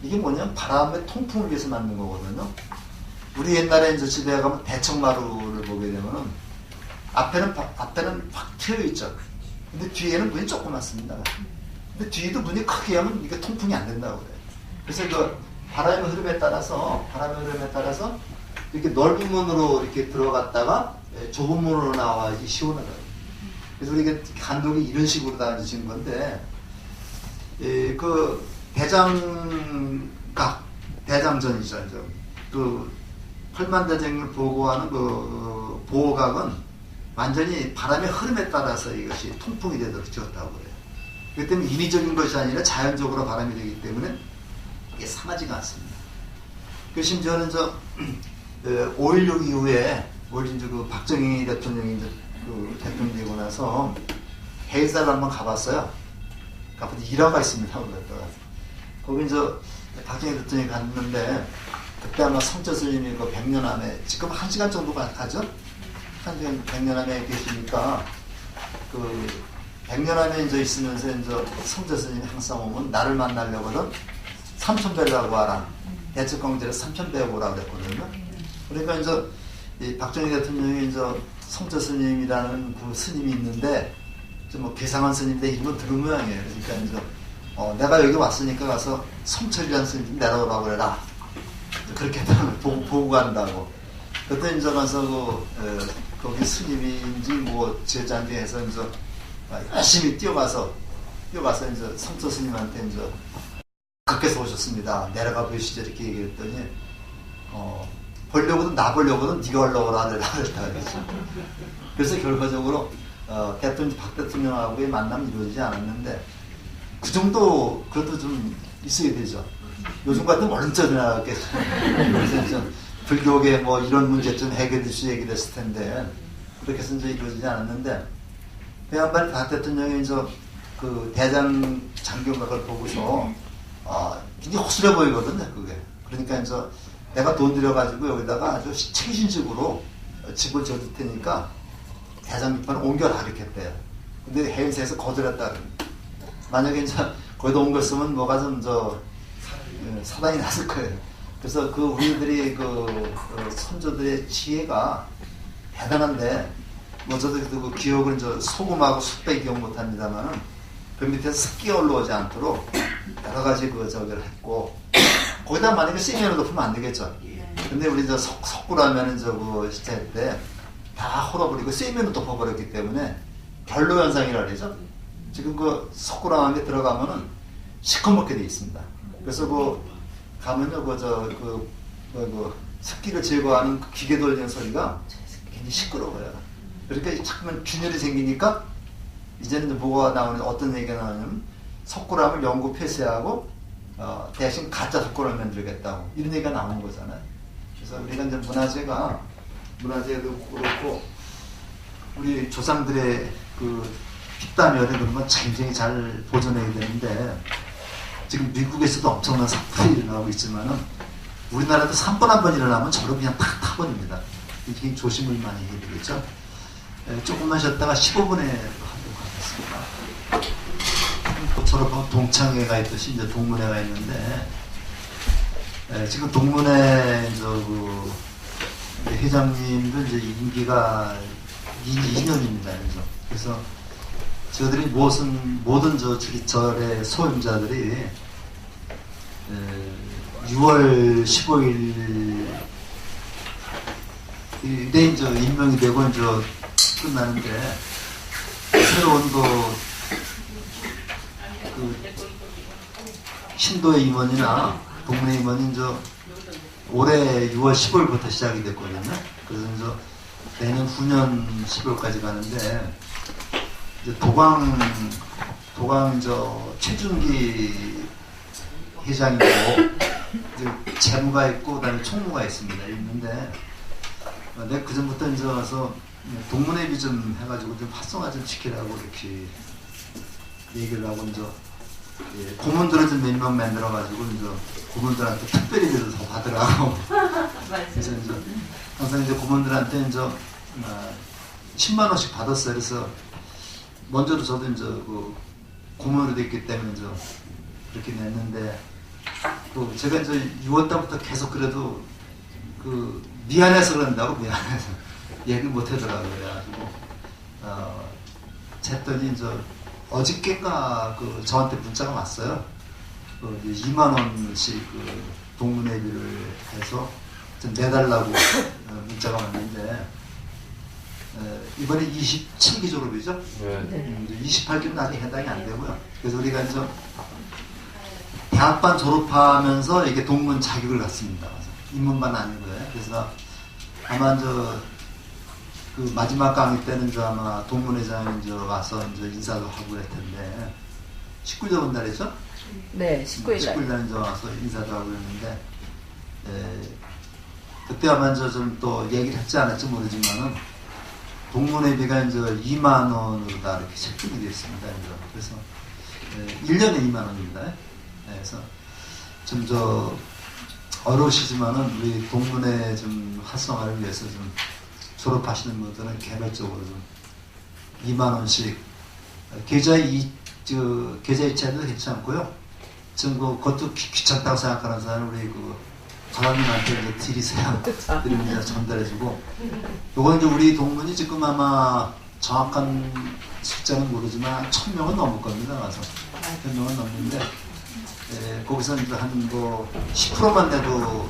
이게 뭐냐면 바람의 통풍을 위해서 만든 거거든요. 우리 옛날에 이제 집에 가면 대청마루를 보게 되면은 앞에는 확 트여 있죠. 근데 뒤에는 문이 조그맣습니다. 근데 뒤에도 문이 크게 하면 이게 통풍이 안 된다고 그래요. 그래서 바람의 흐름에 따라서 이렇게 넓은 문으로 이렇게 들어갔다가 좁은 문으로 나와야지 시원하더라고요. 그래서 우리가 간독이 이런 식으로 다 지은 건데, 대장전이죠. 팔만대장을 보고하는 보호각은 완전히 바람의 흐름에 따라서 이것이 통풍이 되도록 지었다고 그래요. 그렇기 때문에 인위적인 것이 아니라 자연적으로 바람이 되기 때문에 이게 상하지가 않습니다. 심지어는 5.16 이후에 박정희 대통령이 대통령 되고 나서 해인사를 한번 가봤어요. 가보니 일화가 있습니다. 거기 박정희 대통령이 갔는데, 그때 아마 성철 스님이 100년 안에, 지금 1시간 정도 가죠? 1시간 100년 안에 계시니까, 100년 안에 있으면서 성철 스님이 항상 오면 나를 만나려거든 삼천배라고 하라. 대척광제를 삼천배 오라고 그랬거든요. 그러니까 이 박정희 대통령이 성철 스님이라는 그 스님이 있는데, 괴상한 스님인데 이분 들은 모양이에요. 그러니까 내가 여기 왔으니까 가서 성철이라는 스님 좀 내려오라고 그래라. 그렇게 보고 간다고. 그때 가서 거기 스님인지 제자인지 해서 열심히 뛰어가서 성철 스님한테 밖에서 오셨습니다. 내려가 보시죠. 이렇게 얘기했더니, 나 보려거든 네가 올라오라 그랬다. 그래서 결과적으로 박 대통령하고의 만남이 이루어지지 않았는데, 그 정도 그것도 좀 있어야 되죠. 요즘 같으면 얼른쯤 나갔겠죠. 그래서 불교계 이런 문제 좀 해결될 수 얘기됐을 텐데, 그렇게 해서 이루어지지 않았는데, 그양반 박 대통령이 대장 장경각을 보고서 굉장히 허술해 보이거든요. 그게. 그러니까 내가 돈 들여가지고 여기다가 아주 최신식으로 집을 지어줄 테니까 대장경판을 옮겨라 이렇게 했대요. 근데 해인사에서 거절했다. 만약에 거기다 옮겼으면 뭐가 좀 사단이 났을 거예요. 그래서 우리들이 선조들의 지혜가 대단한데, 저도 기억은 소금하고 숯밖에 기억 못합니다만은, 그 밑에서 습기가 올라오지 않도록 여러 가지 저기를 했고, 거기다 만약에 세면을 덮으면 안 되겠죠. 근데 우리 석굴하면은 시대 때 다 헐어버리고 세면을 덮어버렸기 때문에 결로 현상이라 그러죠. 지금 석굴 안에 들어가면은 시커멓게 돼 있습니다. 그래서 가면요 습기를 제거하는 기계 돌리는 소리가 굉장히 시끄러워요. 그러니까 자꾸만 균열이 생기니까 이제는 뭐가 나오는 어떤 얘기가 나오냐면 석굴암을 영구 폐쇄하고 대신 가짜 석굴암을 만들겠다고 이런 얘기가 나오는 거잖아요. 그래서 우리가 이제 문화재도 그렇고 우리 조상들의 그 핏단열에 그런 건 굉장히 잘 보존해야 되는데 지금 미국에서도 엄청난 산불이 일어나고 있지만은 우리나라도 산불 한 번 일어나면 저로 그냥 탁 타버립니다. 이게 조심을 많이 해야 되겠죠. 조금만 쉬었다가 15분에 한번 가겠습니다. 졸업하면 동창회가 있듯이 이제 동문회가 있는데 지금 동문회 그 회장님도 이제 임기가 2년입니다. 그래서 저희들이 모든 절의 소임자들이 6월 15일 내 이제 임명이 되고 이제 끝나는데 새로운 그 신도의 임원이나 동문회 임원이 이제 올해 6월 15일부터 시작이 됐거든요. 그래서 이제 내년 후년 10월까지 가는데 이제 도광 최준기 회장이고 이제 재무가 있고 그다음에 총무가 있는데 내가 그 전부터 이제 와서 동문회비 좀 해가지고 좀 활성화 좀 시키라고 이렇게 얘기를 하고 이제 고문들을 좀 몇 명 만들어가지고 이제 고문들한테 특별히 더 받으라고. 그래서 이제 항상 이제 고문들한테 이제 10만 원씩 받았어요. 그래서 먼저도 저도 이제 그 고문으로 됐기 때문에 이제 그렇게 냈는데 또 제가 이제 6월 달부터 계속 그래도 그 미안해서 그런다고 미안해서 얘기를 못 하더라고요. 그래가지고 했더니 이제 어저께인가 그 저한테 문자가 왔어요. 2만 원씩 그 동문회비를 해서 좀 내달라고 문자가 왔는데 이번에 27기 졸업이죠? 네. 28기는 아직 해당이 안 되고요. 그래서 우리가 이제 대학반 졸업하면서 이게 동문 자격을 갖습니다. 인문반 아니고요. 그래서 아마 그 마지막 강의 때는 이제 아마 동문회장이 이제 와서 이제 인사도 하고 할 텐데 19일 날이죠? 네, 19일 날. 19일 날 이제 와서 인사도 하고 했는데 그때 아마 좀 또 얘기를 했지 않을지 모르지만은 동문회비가 이제 2만 원으로 다 이렇게 책정이 되어 있습니다. 그래서 1년에 2만 원입니다. 그래서 좀 어려우시지만은 우리 동문회 좀 활성화를 위해서 좀 졸업하시는 분들은 개별적으로 좀 2만 원씩 계좌 이체도 괜찮고요. 좀 그것도 귀찮다고 생각하는 사람은 우리 그 장관님한테 이제 드리세요. 드리면 이제 전달해주고. 요건 이제 우리 동문이 지금 아마 정확한 숫자는 모르지만 1000명은 넘을 겁니다. 와서 1000명은 넘는데 거기서 이제 한 10%만 내도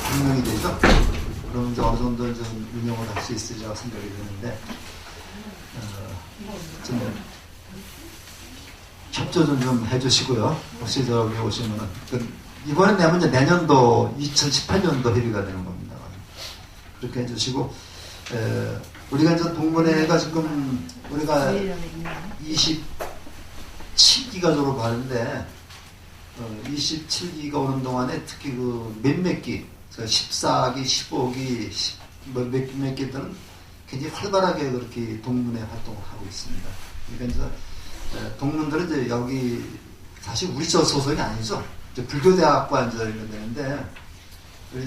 분명히 되죠. 그러면 이제 어느 정도 좀 운영을 할 수 있으리라고 생각이 드는데 좀 협조 좀 해주시고요. 혹시 저기 오시면은 이번에 내면 이제 내년도 2018년도 회비가 되는 겁니다. 그렇게 해주시고 우리가 이제 동문회가 지금 우리가 27기가 졸업하는데 27기가 오는 동안에 특히 그 몇몇 기 14기, 15기 몇 기들은 굉장히 활발하게 그렇게 동문회 활동을 하고 있습니다. 그러니까 이제 동문들은 이제 여기 사실 우리 저 소속이 아니죠. 이제 불교대학과 이제 이런 되는데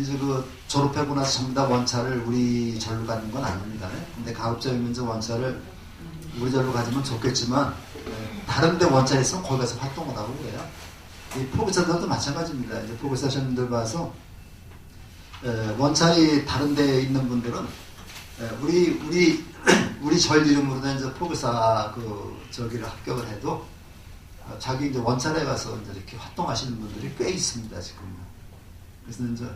이제 그 졸업하고 나서 전부 다 원차를 우리 절로 가는 건 아닙니다. 근데 가급적이면 이제 원차를 우리 절로 가지면 좋겠지만 다른 데 원차 있으면 거기 가서 활동을 하고 그래요. 이 포교사들도 마찬가지입니다. 이제 포교사님들 봐서 원찰이 다른 데 있는 분들은 우리 절 이름으로 된 이제 포교사 저기를 합격을 해도 자기 이제 원찰에 가서 이제 이렇게 활동하시는 분들이 꽤 있습니다, 지금. 그래서 이제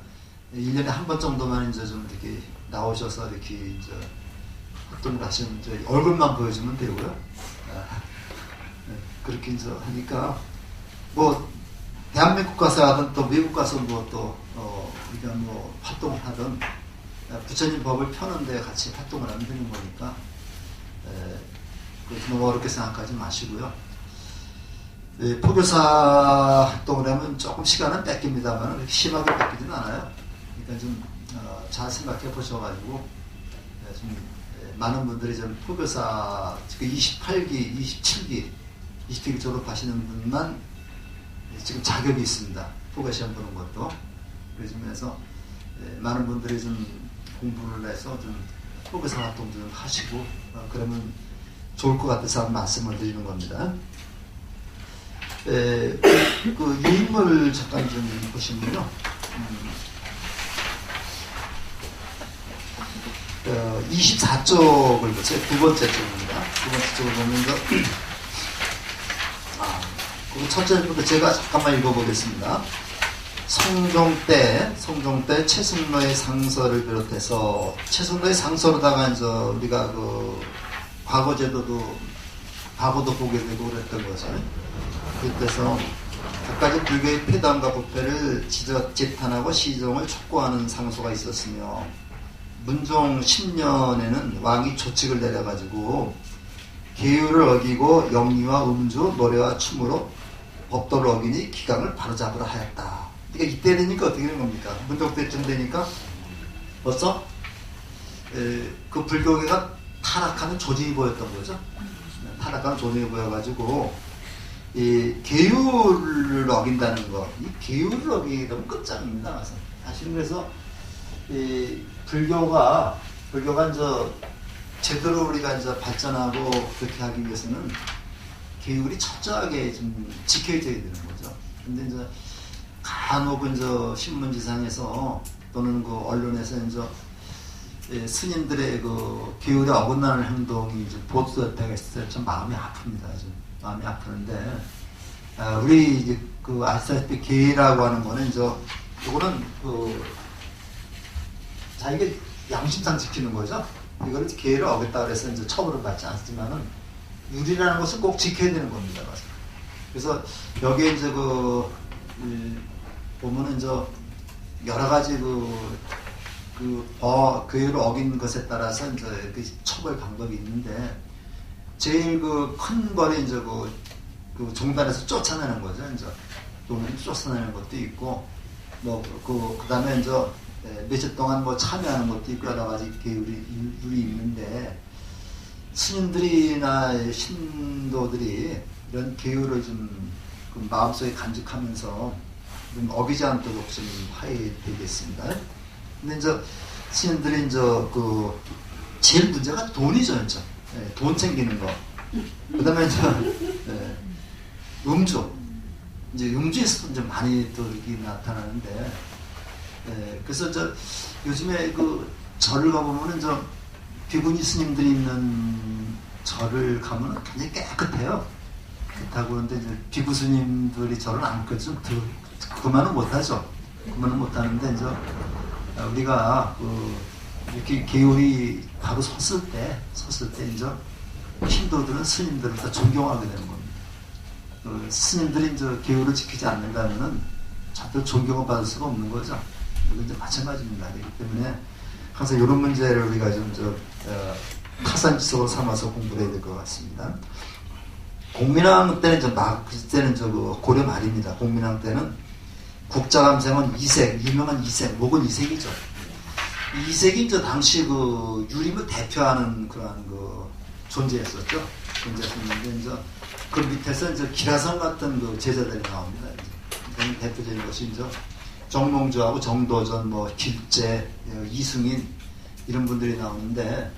1년에 한 번 정도만 이제 좀 이렇게 나오셔서 이렇게 이제 활동을 하시면 이제 얼굴만 보여주면 되고요. 그렇게 이제 하니까 대한민국 가서 하든 또 미국 가서 우리가 활동을 하든 부처님 법을 펴는데 같이 활동을 하면 되는 거니까 너무 어렵게 생각하지 마시고요. 포교사 활동을 하면 조금 시간은 뺏깁니다만 심하게 뺏기진 않아요. 그러니까 좀 잘 생각해 보셔가지고 좀 많은 분들이 좀 포교사 28기, 27기 졸업하시는 분만 지금 자격이 있습니다. 포교 시험 보는 것도. 그래서 많은 분들이 좀 공부를 해서 좀 포교사 활동 좀 하시고 그러면 좋을 것 같아서 말씀을 드리는 겁니다. 그 유인물 잠깐 좀 보시면요. 24쪽을 보세요. 두 번째 쪽입니다. 두 번째 쪽을 보면서 그 첫째 부터 제가 잠깐만 읽어보겠습니다. 성종 때 최승로의 상서를 비롯해서 최승로의 상서로다가 이제 우리가 그 과거도 보게 되고 그랬던 거죠. 그때서 각가지 불교의 폐단과 부패를 지탄하고 시정을 촉구하는 상소가 있었으며 문종 10년에는 왕이 조칙을 내려가지고 계율을 어기고 영리와 음주, 노래와 춤으로 법도를 어기니 기강을 바로잡으라 하였다. 그러니까 이때 되니까 어떻게 되는 겁니까? 문종 때쯤 되니까 벌써 그 불교계가 타락하는 조짐이 보였던 거죠. 타락하는 조짐이 보여가지고 이 계율을 어긴다는 거, 이 계율을 어기게 되면 끝장입니다. 사실은 그래서 이 불교가 이제 제대로 우리가 이제 발전하고 그렇게 하기 위해서는 계율이 철저하게 좀 지켜져야 되는 거죠. 근데 이제 간혹 이제 신문지상에서 또는 그 언론에서 이제 스님들의 그 계율에 어긋나는 행동이 이제 보도될 때가 있을 때 좀 마음이 아픕니다. 좀 마음이 아프는데 우리 이제 그 아시다시피 계라고 하는 거는 이제 이거는 그 자기가 양심상 지키는 거죠. 이거를 계를 어겼다 그래서 이제 처벌을 받지 않지만은 율이라는 것은 꼭 지켜야 되는 겁니다. 그래서 여기에 이제 보면은 이제 여러 가지 계율을 어긴 것에 따라서 이제 그 처벌 방법이 있는데 제일 그 큰 거는 이제 그 종단에서 쫓아내는 거죠. 이제 또는 쫓아내는 것도 있고 그 다음에 이제 며칠 동안 참여하는 것도 있고 여러 가지 계율이 있는데 스님들이나 신도들이 이런 계율을 좀 마음속에 간직하면서 좀 어기지 않도록 좀 해야 되겠습니다. 근데 이제 스님들이 이제 제일 문제가 돈이죠, 이제. 돈 챙기는 거. 그 다음에 이제 음주. 이제 음주에서도 좀 많이 또 이렇게 나타나는데 그래서 요즘에 절을 가보면은 비구니 스님들이 있는 절을 가면은 굉장히 깨끗해요. 그렇다고 그런데 이제 비구 스님들이 절을 안 끄죠. 그만은 못하죠. 그만은 못하는데 이제 우리가 이렇게 계율이 바로 섰을 때 이제 신도들은 스님들을 다 존경하게 되는 겁니다. 스님들이 이제 계율을 지키지 않는다면은 절대 존경을 받을 수가 없는 거죠. 이건 이제 마찬가지입니다. 그렇기 때문에 항상 이런 문제를 우리가 좀 타산지석으로 삼아서 공부를 해야 될 것 같습니다. 공민왕 때는 그때는 고려 말입니다. 공민왕 때는 국자감생은 이색, 유명한 이색, 목은 이색이죠. 이색이 이제 당시 유림을 대표하는 그러한 존재였었죠. 존재였는데 이제 그 밑에서 이제 기라성 같은 제자들이 나옵니다. 대표적인 것이 이제 정몽주하고 정도전, 길재, 이승인 이런 분들이 나오는데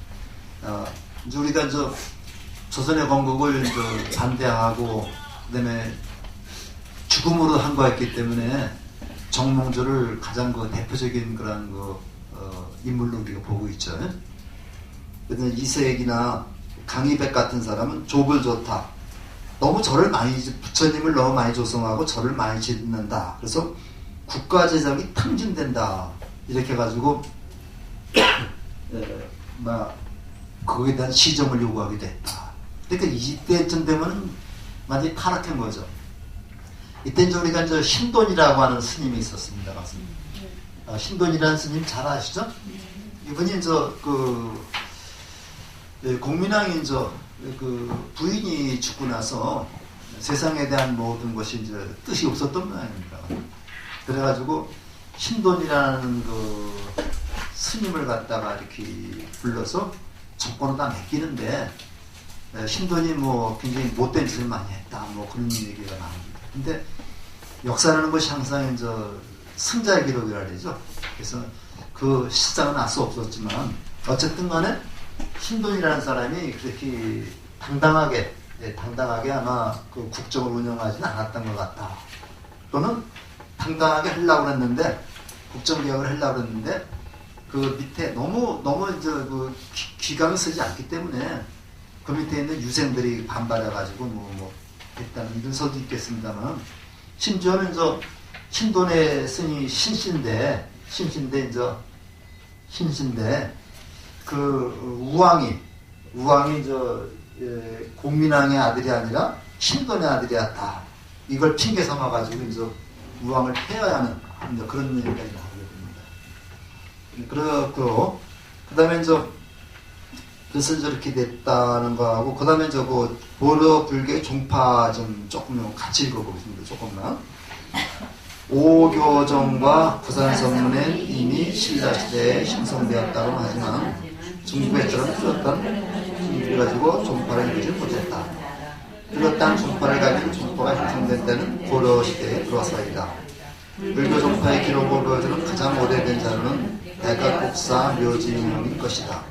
이제 우리가 이제 조선의 건국을 이제 반대하고 그다음에 죽음으로 항거했기 때문에 정몽주를 가장 대표적인 그런 인물로 우리가 보고 있죠. 그래서 이세익이나 강희백 같은 사람은 족을 좋다. 너무 부처님을 너무 많이 조성하고 절을 많이 짓는다. 그래서 국가재정이 탕진된다. 이렇게 해가지고 거기에 대한 시정을 요구하게 됐다. 그러니까 이때쯤 되면 완전히 타락한 거죠. 이때 이제 우리가 이제 신돈이라고 하는 스님이 있었습니다. 맞습니다. 신돈이라는 스님 잘 아시죠? 이분이 공민왕이 부인이 죽고 나서 세상에 대한 모든 것이 뜻이 없었던 모양입니다. 그래가지고 신돈이라는 스님을 갖다가 이렇게 불러서 정권을 다 맡기는데, 신돈이 굉장히 못된 짓을 많이 했다, 그런 얘기가 나옵니다. 근데 역사라는 것이 항상 승자의 기록이라 그러죠. 그래서 그 실상은 알 수 없었지만 어쨌든 간에 신돈이라는 사람이 그렇게 당당하게 아마 그 국정을 운영하지는 않았던 것 같다. 또는 당당하게 하려고 했는데, 국정개혁을 하려고 했는데, 그 밑에 너무 귀감이 서지 않기 때문에 그 밑에 있는 유생들이 반발해가지고 했다는 이런 설도 있겠습니다만, 심지어는 신돈의 스님이 신신데 그 우왕이 공민왕의 아들이 아니라 신돈의 아들이었다. 이걸 핑계 삼아가지고 우왕을 폐해야 하는 그런 얘기까지 나오게 됩니다. 그렇고, 그 다음에 그래서 저렇게 됐다는 거하고, 그 다음에 보러 불교의 종파 조금 같이 읽어보겠습니다. 조금만. 오교정과 부산성문은 이미 신라시대에 형성되었다고 하지만 중국에처럼 뚜렷한 그래가지고 종파를 이루지 못했다. 뚜렷한 종파를 가진 종파가 형성된 때는 고려시대에 들어서이다. 불교 종파의 기록을 보여주는 가장 오래된 자료는 대각국사 묘지명일 것이다.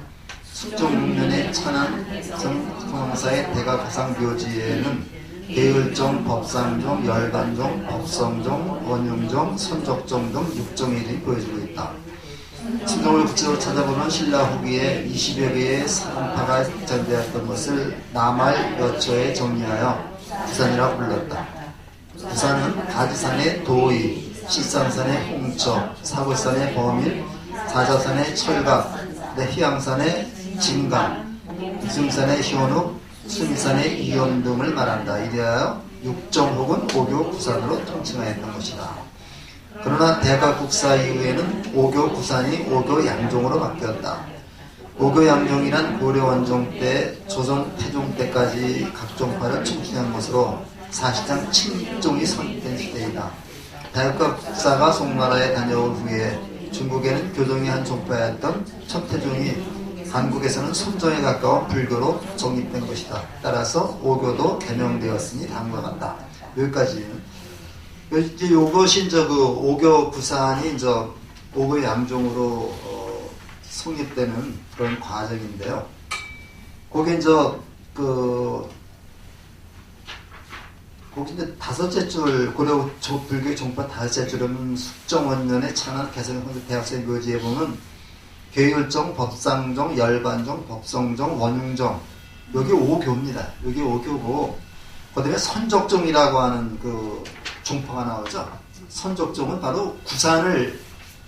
숙종 6년의 찬안 성황사의 대각국상 묘지에는 계율종, 법상종, 열반종, 법성종, 원흉종, 선족종 등 6종의 이름이 보여지고 있다. 신종을 구체적으로 찾아보면 신라 후기에 20여 개의 사宗파가 전되었던 것을 남할 여초에 정리하여 부산이라고 불렀다. 부산은 가지산의 도의, 실산산의 홍처, 사골산의 범일, 사자산의 철각, 희양산의 진강, 이승산의 현욱, 수미산의 이연 등을 말한다. 이래하여 육정 혹은 오교 구산으로 통칭하였던 것이다. 그러나 대각국사 이후에는 오교 구산이 오교 양종으로 바뀌었다. 오교 양종이란 고려 원종 때, 조선 태종 때까지 각 종파를 총칭한 것으로 사실상 칭종이 선택된 시대이다. 대각국사가 송나라에 다녀온 후에 중국에는 교종이 한 종파였던 천태종이 한국에서는 순종에 가까운 불교로 정립된 것이다. 따라서 오교도 개명되었으니 다음과 같다. 여기까지. 이것이 오교 구산이 오교 양종으로 성립되는 그런 과정인데요. 거기 거기 다섯째 줄, 고려 불교의 종파 다섯째 줄은 숙정원년의 찬안 개성현대 대학생 묘지에 보면 계율종, 법상종, 열반종, 법성종, 원흉종, 여기 5교입니다. 여기 5교고, 그 다음에 선족종이라고 하는 그 종파가 나오죠. 선족종은 바로 구산을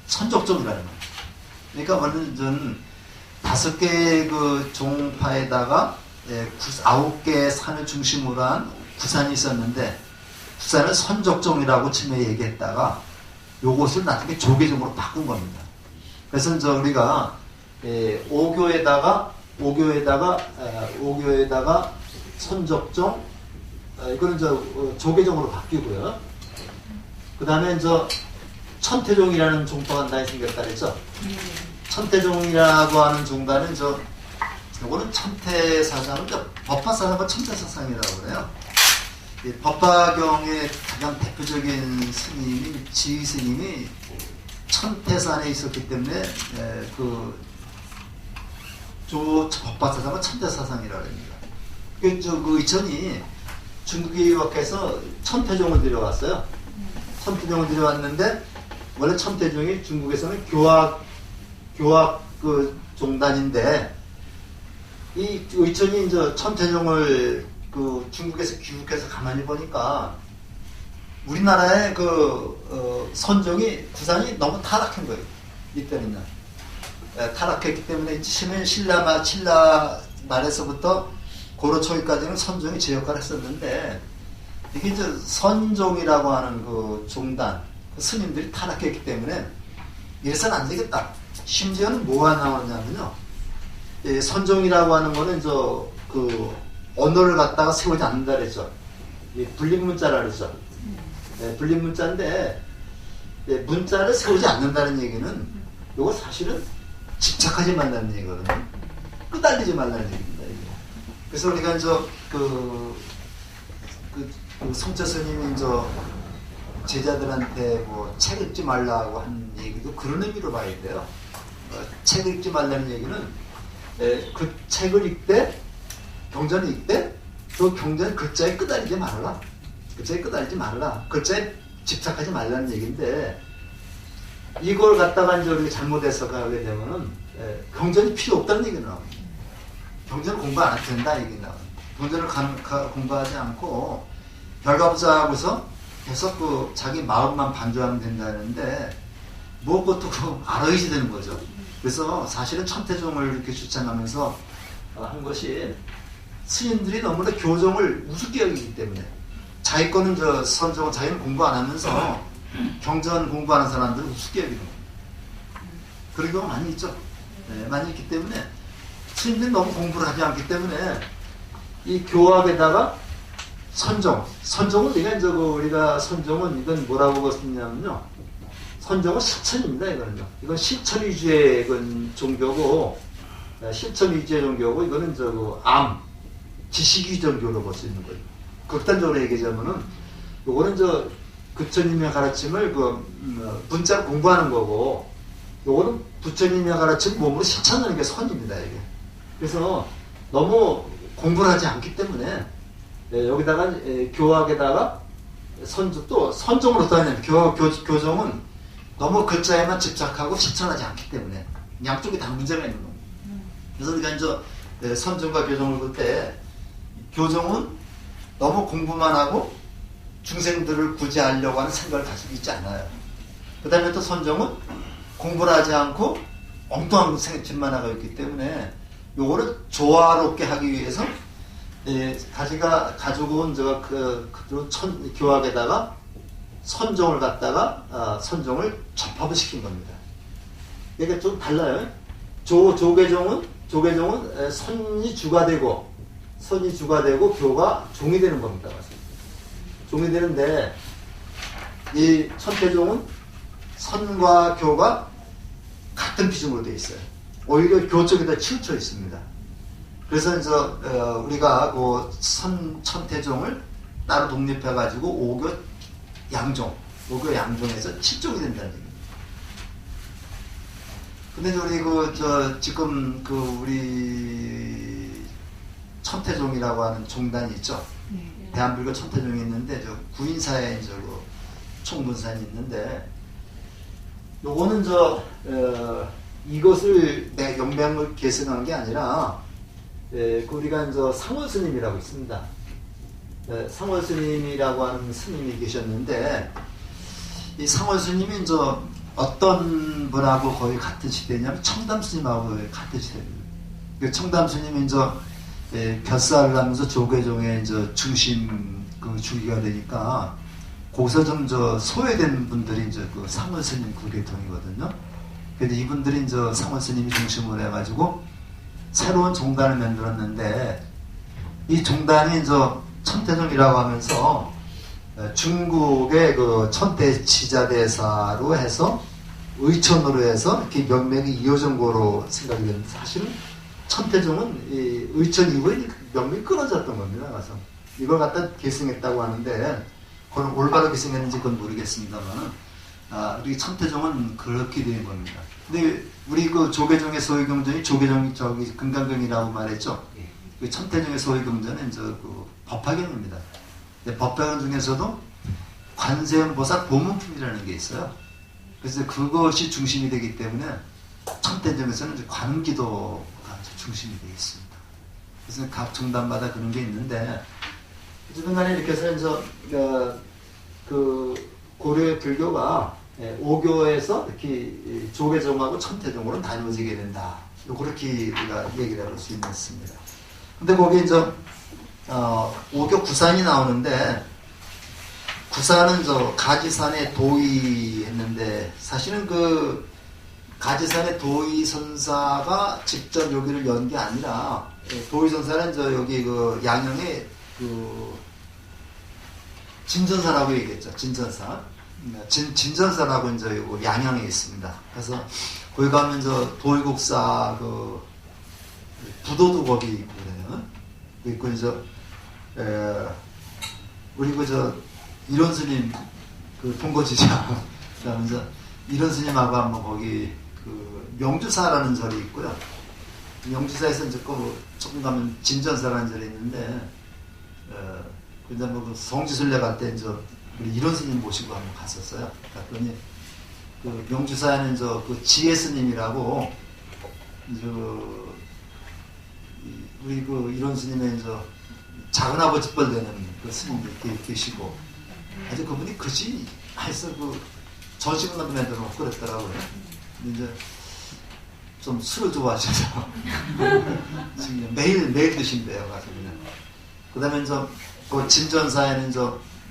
선족종이라는 거예요. 그러니까 완전 5개의 그 종파에다가 9개의 산을 중심으로 한 구산이 있었는데, 구산을 선족종이라고 처음에 얘기했다가 요것을 나중에 조계종으로 바꾼 겁니다. 그래서 우리가 오교에다가 선적종, 이거는 조계종으로 바뀌고요. 그 다음에 천태종이라는 종파가 나이 생겼다 그랬죠. 천태종이라고 하는 종단은 요거는 천태사상은 법화사상과 천태사상이라고 그래요. 이 법화경의 가장 대표적인 스님이 지스님이 천태산에 있었기 때문에 법화사상은 천태사상이라고 합니다. 그 이천이 중국에 유학해서 천태종을 들여왔어요. 천태종을 들여왔는데 원래 천태종이 중국에서는 교학 그 종단인데 이 의천이 천태종을 중국에서 귀국해서 가만히 보니까 우리나라의 선종이 구산이 너무 타락한 거예요. 이때는요. 타락했기 때문에 신라 말에서부터 고려 초기까지는 선종이 제 역할을 했었는데 이게 선종이라고 하는 그 종단, 그 스님들이 타락했기 때문에 이래서는 안 되겠다. 심지어는 뭐가 나오냐면요. 선종이라고 하는 거는 그 언어를 갖다가 세우지 않는다 그랬죠. 불림문자라 그랬죠. 불림문자인데 문자를 세우지 않는다는 얘기는 이거 사실은 집착하지 말라는 얘기거든요. 끄달리지 말라는 얘기입니다. 이게. 그래서 우리가 성자 스님이 제자들한테 뭐 책 읽지 말라고 한 얘기도 그런 의미로 봐야 돼요. 책 읽지 말라는 얘기는 그 책을 읽되 경전을 읽되 그 경전 글자에 끄달리지 말아라. 글자에 끄달리지 말아라. 글자에 집착하지 말라는 얘기인데 이걸 갖다가 이제 우리가 잘못 해석하게 되면은 경전이 필요 없다는 얘기가 나옵니다. 경전을 공부 안 해도 된다 얘기 나옵니다. 경전을 공부하지 않고 별가부자하고서 계속 자기 마음만 반주하면 된다는데 무엇부터 알아야지 되는 거죠. 그래서 사실은 천태종을 이렇게 주창하면서 한 것이 스님들이 너무나 교종을 우습게 여기기 때문에 자기 거는 선종은 자기는 공부 안 하면서 경전 공부하는 사람들은 우습게 여기는 거예요. 그런 경우가 많이 있죠. 많이 있기 때문에 스님들이 너무 공부를 하지 않기 때문에 이 교학에다가 선종은 우리가 선종은 이건 뭐라고 썼냐면요. 선종은 실천입니다. 이건 실천 위주의 종교고 실천 위주의 종교고 이거는 지식 위주의 종교로 볼 수 있는 거예요. 극단적으로 얘기하자면은 요거는 부처님의 가르침을 문자로 공부하는 거고 요거는 부처님의 가르침을 몸으로 실천하는 게 선입니다. 이게. 그래서 너무 공부를 하지 않기 때문에 여기다가 교학에다가 선종으로 따지면 교종은 너무 글자에만 집착하고 실천하지 않기 때문에 양쪽에 다 문제가 있는 겁니다. 그래서 우리가 선종과 교종을 볼 때 교종은 너무 공부만 하고 중생들을 구제하려고 하는 생각을 가지고 있지 않아요. 그 다음에 또 선종은 공부를 하지 않고 엉뚱한 짓만 하고 있기 때문에 요거를 조화롭게 하기 위해서 가지고 온 교학에다가 선종을 갖다가 선종을 접합을 시킨 겁니다. 그러니까 좀 달라요. 조계종은 선이 주가 되고 교가 종이 되는 겁니다. 종이 되는데 이 천태종은 선과 교가 같은 비중으로 되어 있어요. 오히려 교 쪽에다 치우쳐 있습니다. 그래서 우리가 천태종을 따로 독립해가지고 오교 양종에서 7종이 된다는 얘기입니다. 근데 우리 지금 우리 천태종이라고 하는 종단이 있죠. 대한불교 천태종이 있는데 구인사에 총문산이 있는데 요거는 이것을 내 영맹을 계승한 게 아니라 우리가 상월스님이라고 있습니다. 상월스님이라고 하는 스님이 계셨는데 이 상월스님이 어떤 분하고 거의 같은 시대냐면 청담스님하고 같은 시대입니다. 청담스님이 벼살을 하면서 조계종의 중심 주기가 되니까 거기서 좀 소외된 분들이 상월스님 구계통이거든요. 근데 이분들이 상월스님이 중심으로 해가지고 새로운 종단을 만들었는데 이 종단이 천태종이라고 하면서 중국의 천태지자대사로 해서 의천으로 해서 이렇게 명맥이 이어진 거로 생각이 되는데 사실은 천태종은 의천 이후에 명맥이 끊어졌던 겁니다. 그래서 이걸 갖다 계승했다고 하는데 그건 올바로 계승했는지 그건 모르겠습니다만 우리 천태종은 그렇게 된 겁니다. 근데 우리 조계종의 소위경전이 조계종이 금강경이라고 말했죠. 그 천태종의 소위경전은 법화경입니다. 법화경 중에서도 관세음보살 보문품이라는 게 있어요. 그래서 그것이 중심이 되기 때문에 천태종에서는 관음기도가 중심이 되어 있습니다. 그래서 각 종단마다 그런 게 있는데 어쨌든 간에 이렇게 해서 고려의 불교가 오교에서 이렇게 조계종하고 천태종으로 나뉘어지게 된다. 그렇게 우리가 얘기를 할 수 있습니다. 근데 거기 오교 구산이 나오는데 구산은 가지산에 도의했는데 사실은 가지산의 도의선사가 직접 여기를 연 게 아니라 도의선사는 저 여기 그 양양에 그 진전사라고 얘기했죠. 진전사. 진전사라고 이제 요 양양에 있습니다. 그래서 거기 가면 저 도의국사 그 부도도 거기 있고 그래요. 있고 이제 우리 그저 이론 스님 그 통고지자 그다음에 이제 이론 스님하고 한번 거기 그 명주사라는 절이 있고요. 명주사에서 이제 그 조금 가면 진전사라는 절이 있는데 근데 뭐 성지순례 갈 때 이제 우리 이론 스님 모시고 한번 갔었어요. 갔더니 그 명주사에는 저 그 지혜 스님이라고 우리 그 이론 스님의 저 작은 아버지 뻘 되는 그 스님이 계시고 아주 그분이 그지 해서 그 전시관 같은 데도 놓고 그랬더라고요. 근데 이제 좀 술을 좋아하셔서 지금 매일 드신대요. 가서 그냥. 그다음에 그 진전사에는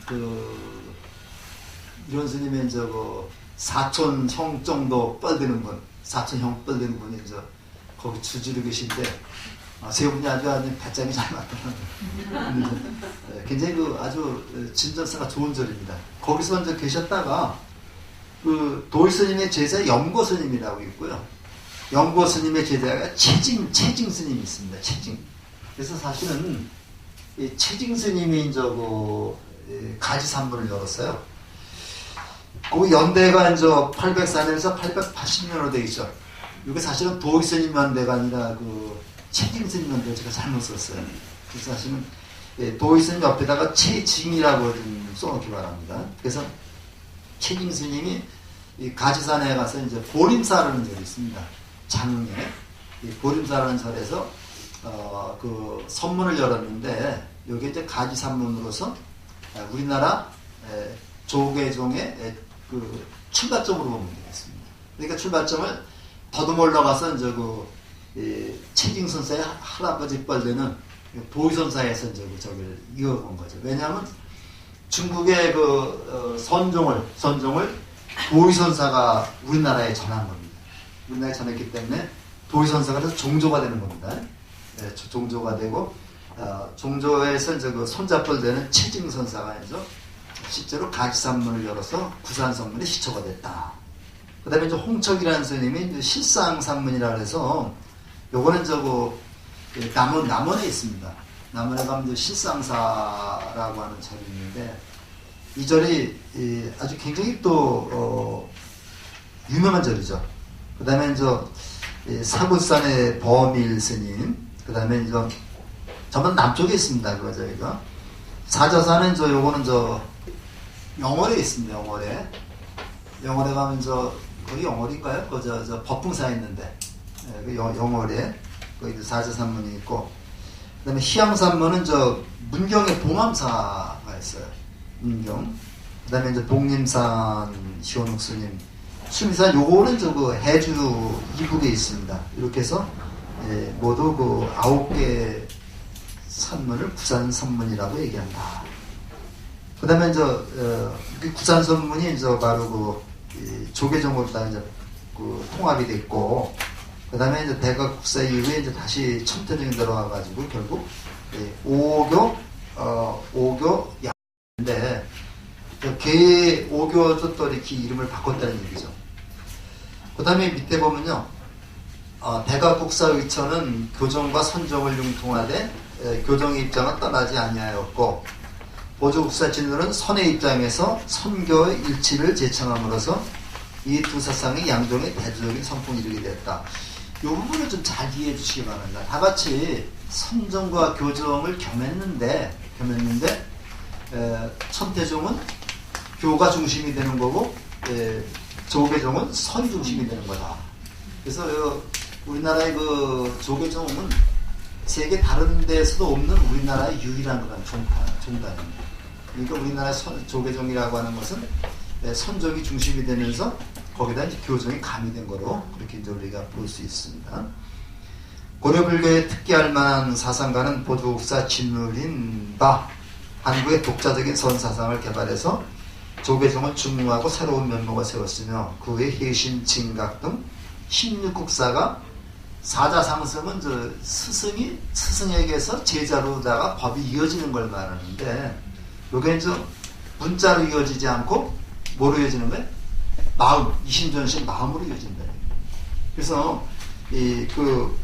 그 이론 스님의 그 사촌 형 정도 뻘되는 분, 사촌 형 뻘되는 분이 거기 주지로 계신데 세 분이 아주 배짱이 잘 맞더라고요. 굉장히 그 아주 진전사가 좋은 절입니다. 거기서 이제 계셨다가 그 도의 스님의 제자 영고 스님이라고 있고요. 영고 스님의 제자가 채징 스님이 있습니다. 채징. 그래서 사실은 이 채징 스님이 가지산문을 열었어요. 그 연대가 804년에서 880년으로 되어 있죠. 이게 사실은 도의 스님 연대가 아니라 그 채징 스님 연대 제가 잘못 썼어요. 그래서 사실은 도의 스님 옆에다가 채징이라고 좀 써놓기 바랍니다. 그래서 채징 스님이 이 가지산에 가서 보림사라는 절이 있습니다. 장흥에 이 보림사라는 절에서 그 선문을 열었는데 여기 가지산문으로서 우리나라 조계종의 그 출발점으로 보면 되겠습니다. 그러니까 출발점을 더듬어 올라가서 채징선사의 할아버지 뻘되는 도의선사에서 저기를 이어본 거죠. 왜냐하면 중국의 선종을 도의선사가 우리나라에 전한 겁니다. 우리나라에 전했기 때문에 도의선사가 그래서 종조가 되는 겁니다. 종조가 되고 종조에서 그 손잡벌 되는 채징선사가 실제로 가지산문을 열어서 구산선문의 시초가 됐다. 그 다음에 홍척이라는 스님이 실상산문이라 해서 요거는 남원에 있습니다. 남원에 가면 실상사라고 하는 절이 있는데 이 절이 아주 굉장히 또 유명한 절이죠. 그 다음에 사굿산의 범일 스님, 그 다음에 전부 남쪽에 있습니다. 그 저희가 사저산은 요거는 영월에 있습니다. 영월에 가면 거기 영월인가요? 그 법풍사 있는데 그 영월에 거기 사저산문이 있고, 그 다음에 희양산문은 문경에 봉암사가 있어요. 문경. 그 다음에 복림산 시원욱 스님, 수미산 요거는 그 해주 이북에 있습니다. 이렇게 해서 모두 그 9개 산문을 구산선문이라고 얘기한다. 그 다음에 구산선문이 바로 조계종으로 다 통합이 됐고, 그 다음에 대각국사 이후에 다시 천태종이 들어와가지고 결국 오교 양인데 개 오교도 또 이렇게 이름을 바꿨다는 얘기죠. 그 다음에 밑에 보면요, 대각국사 의처는 교정과 선정을 융통하되 교정의 입장은 떠나지 아니하였고, 보조국사 진울은 선의 입장에서 선교의 일치를 제청함으로써 이 두 사상이 양종의 대조적인 선풍이 이르게 됐다. 이 부분을 좀 잘 이해해 주시기 바랍니다. 다 같이 선정과 교정을 겸했는데 천태종은 교가 중심이 되는 거고 조계종은 선이 중심이 되는 거다. 그래서 우리나라의 그 조계종은 세계 다른 데서도 없는 우리나라의 유일한 그런 종단입니다. 그러니까 우리나라 조계종이라고 하는 것은 선종이 중심이 되면서 거기다 교종이 가미된 거로 그렇게 우리가 볼 수 있습니다. 고려불교에 특기할 만한 사상가는 보조국사 진울인 바 한국의 독자적인 선사상을 개발해서 조계종을 중흥하고 새로운 면모가 세웠으며 그 후에 해신, 진각 등 16국사가 사자상승은 저 스승에게서 제자로다가 법이 이어지는 걸 말하는데, 요게 이제 문자로 이어지지 않고 뭐로 이어지는 거예요? 마음, 이심전심 마음으로 이어진다. 그래서 그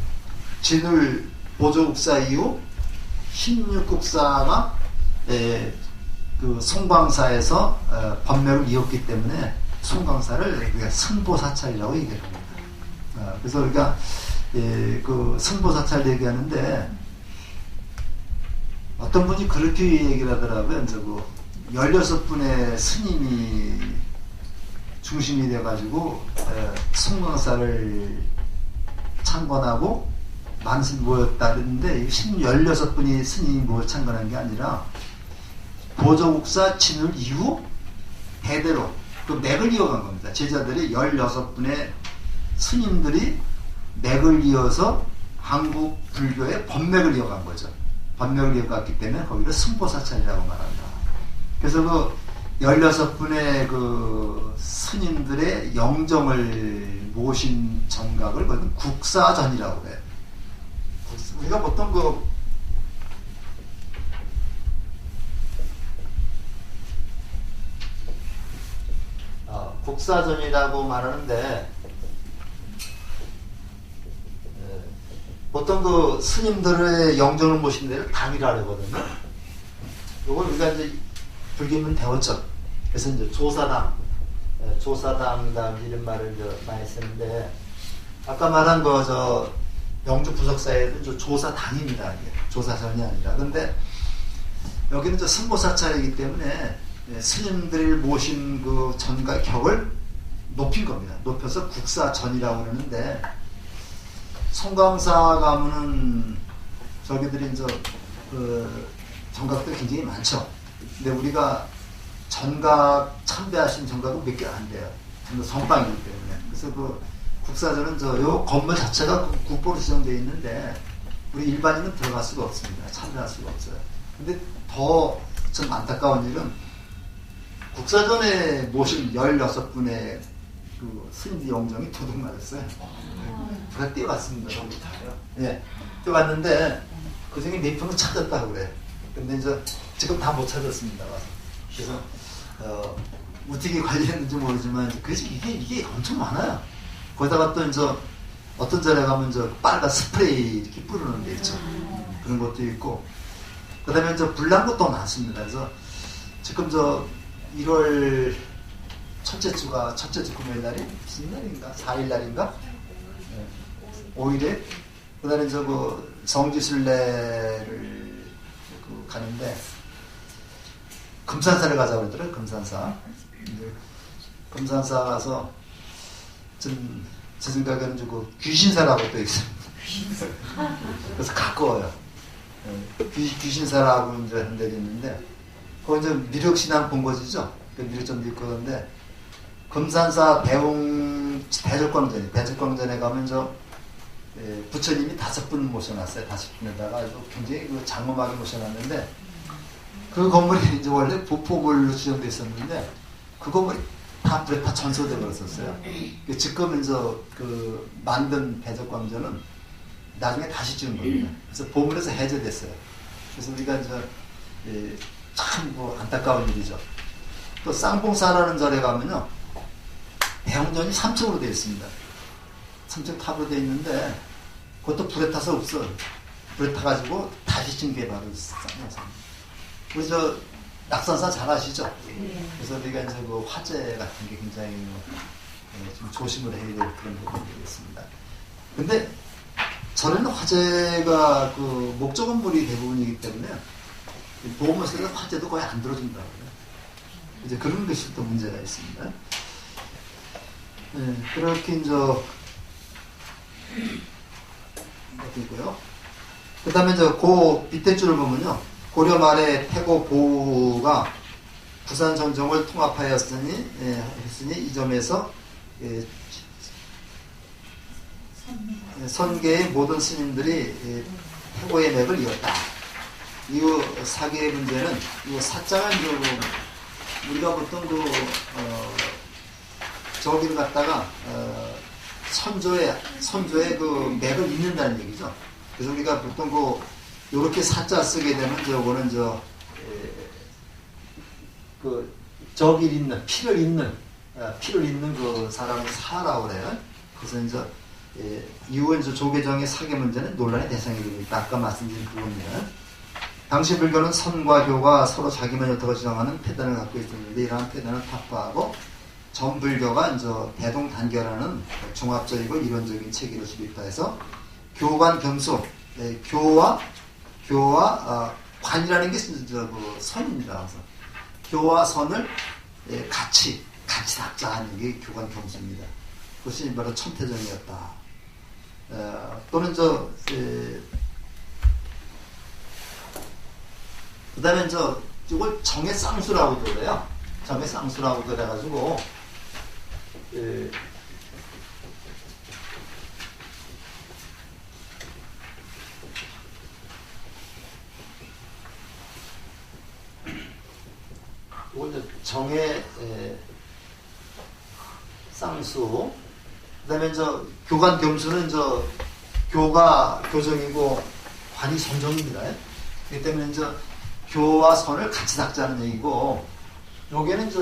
진울 보조국사 이후 16국사가 그 송광사에서 법맥을 이었기 때문에 송광사를 우리가 승보사찰이라고 얘기를 합니다. 그래서 우리가 그 승보사찰 얘기하는데, 어떤 분이 그렇게 얘기를 하더라고요. 그 16분의 스님이 중심이 돼가지고 송광사를 창건하고 만신 모였다 그랬는데, 16분이 스님이 모여 창건한 게 아니라 보조국사 진울 이후 대대로 그 맥을 이어간 겁니다. 제자들이 16분의 스님들이 맥을 이어서 한국 불교의 법맥을 이어간 거죠. 법맥을 이어갔기 때문에 거기를 승보사찰이라고 말한다. 그래서 그 16분의 그 스님들의 영정을 모신 정각을 거기는 국사전이라고 그래요. 우리가 보통 국사전이라고 말하는데, 보통 그 스님들의 영정을 모신 데를 당이라 하거든요. 이걸 우리가 이제 불교면 배웠죠. 그래서 이제 조사당 이런 말을 이제 많이 쓰는데, 아까 말한 저 영주 부석사에도 이제 조사당입니다. 이게 조사전이 아니라. 근데 여기는 이제 승보사찰이기 때문에 스님들을 모신 그 전과 격을 높인 겁니다. 높여서 국사전이라고 그러는데, 송광사 가문은 저기들이 이제 그 정각들이 굉장히 많죠. 근데 우리가 전각 참배하신 정각은 몇 개 안 돼요. 전부 선방이기 때문에. 그래서 그 국사전은 요 건물 자체가 국보로 지정되어 있는데, 우리 일반인은 들어갈 수가 없습니다. 참배할 수가 없어요. 근데 더 좀 안타까운 일은 국사전에 모신 16분의 그 스님들 영정이 도둑 맞았어요. 누가 뛰어갔습니다. 예, 뛰어갔는데 그 중에 몇 분은 찾았다고 그래. 근데 이제 지금 다 못 찾았습니다. 그래서 어떻게 관리했는지 모르지만 이게 엄청 많아요. 거기다가 또 이제 어떤 자리에 가면 빨간 스프레이 이렇게 뿌리는 데 있죠. 그런 것도 있고, 그다음에 불난 것도 많습니다. 그래서 지금 1월 첫째 주 금요일 날이 무슨 날인가? 4일 날인가? 5일에 그 날에 그 성지순례를 가는데, 금산사를 가자고 그러더라고요. 금산사. 금산사 가서 제 생각에는 그 귀신사라고 또 있습니다. 그래서 가까워요. 귀신사라고 이제 한 데가 있는데, 거기 이제 미륵신앙 본거지죠. 미륵점도 있고. 그런데 금산사 배적광전에 가면 부처님이 5분 모셔놨어요. 5분에다가 아주 굉장히 장엄하게 모셔놨는데, 그 건물이 이제 원래 보포물로 지정되어 있었는데, 그 건물이 다 불에 다 전소되어 버렸었어요. 지금 이제 그 만든 배적광전은 나중에 다시 지은 겁니다. 그래서 보물에서 해제됐어요. 그래서 우리가 이제 참 안타까운 일이죠. 또 쌍봉사라는 절에 가면요, 대형전이 3층으로 되어 있습니다. 3층 탑으로 되어 있는데, 그것도 불에 타서 없어. 불에 타가지고 다시 진 게 바로 쌍봉사. 우리 낙산사 잘 아시죠? 그래서 우리가 이제 그 화재 같은 게 굉장히 좀 조심을 해야 될 그런 부분이 되겠습니다. 근데 전에는 화재가 그 목조 건물이 대부분이기 때문에 보험회사에서 화재도 거의 안 들어준다고요. 이제 그런 것이 또 문제가 있습니다. 네, 그렇게 이제 있고요. 그 다음에 그 밑에 줄을 보면요, 고려 말에 태고 보우가 부산 정정을 통합하였으니 이 점에서 선계의 모든 스님들이 태고의 맥을 이었다. 이 사계의 문제는 이 사자가 우리가 보통 저기를 갖다가 선조의 그 맥을 잇는다는 얘기죠. 그래서 우리가 보통 요렇게 사자 쓰게 되면 저거는 저길 잇는, 피를 잇는 그 사람을 사라고 그래요. 그래서 이후에 조계종의 사계 문제는 논란의 대상이 됩니다. 아까 말씀드린 그겁니다. 당시 불교는 선과 교가 서로 자기만 좋다고 주장하는 패단을 갖고 있었는데 이러한 패단을 타파하고 전 불교가 대동단결하는 종합적이고 이론적인 체계를 수립다 해서 교관 겸수, 교와 관이라는 게 선입니다. 그래서 교와 선을 같이 닦자는 게 교관 겸수입니다. 그것이 바로 천태정이었다. 또는 그 다음에 이걸 정해쌍수라고도 그래요. 정해쌍수라고 그래가지고, 이걸 정해쌍수, 그 다음에 교관 겸수는 교가 교정이고 관이 선정입니다. 그렇기 때문에 교와 선을 같이 닦자는 얘기고, 여기는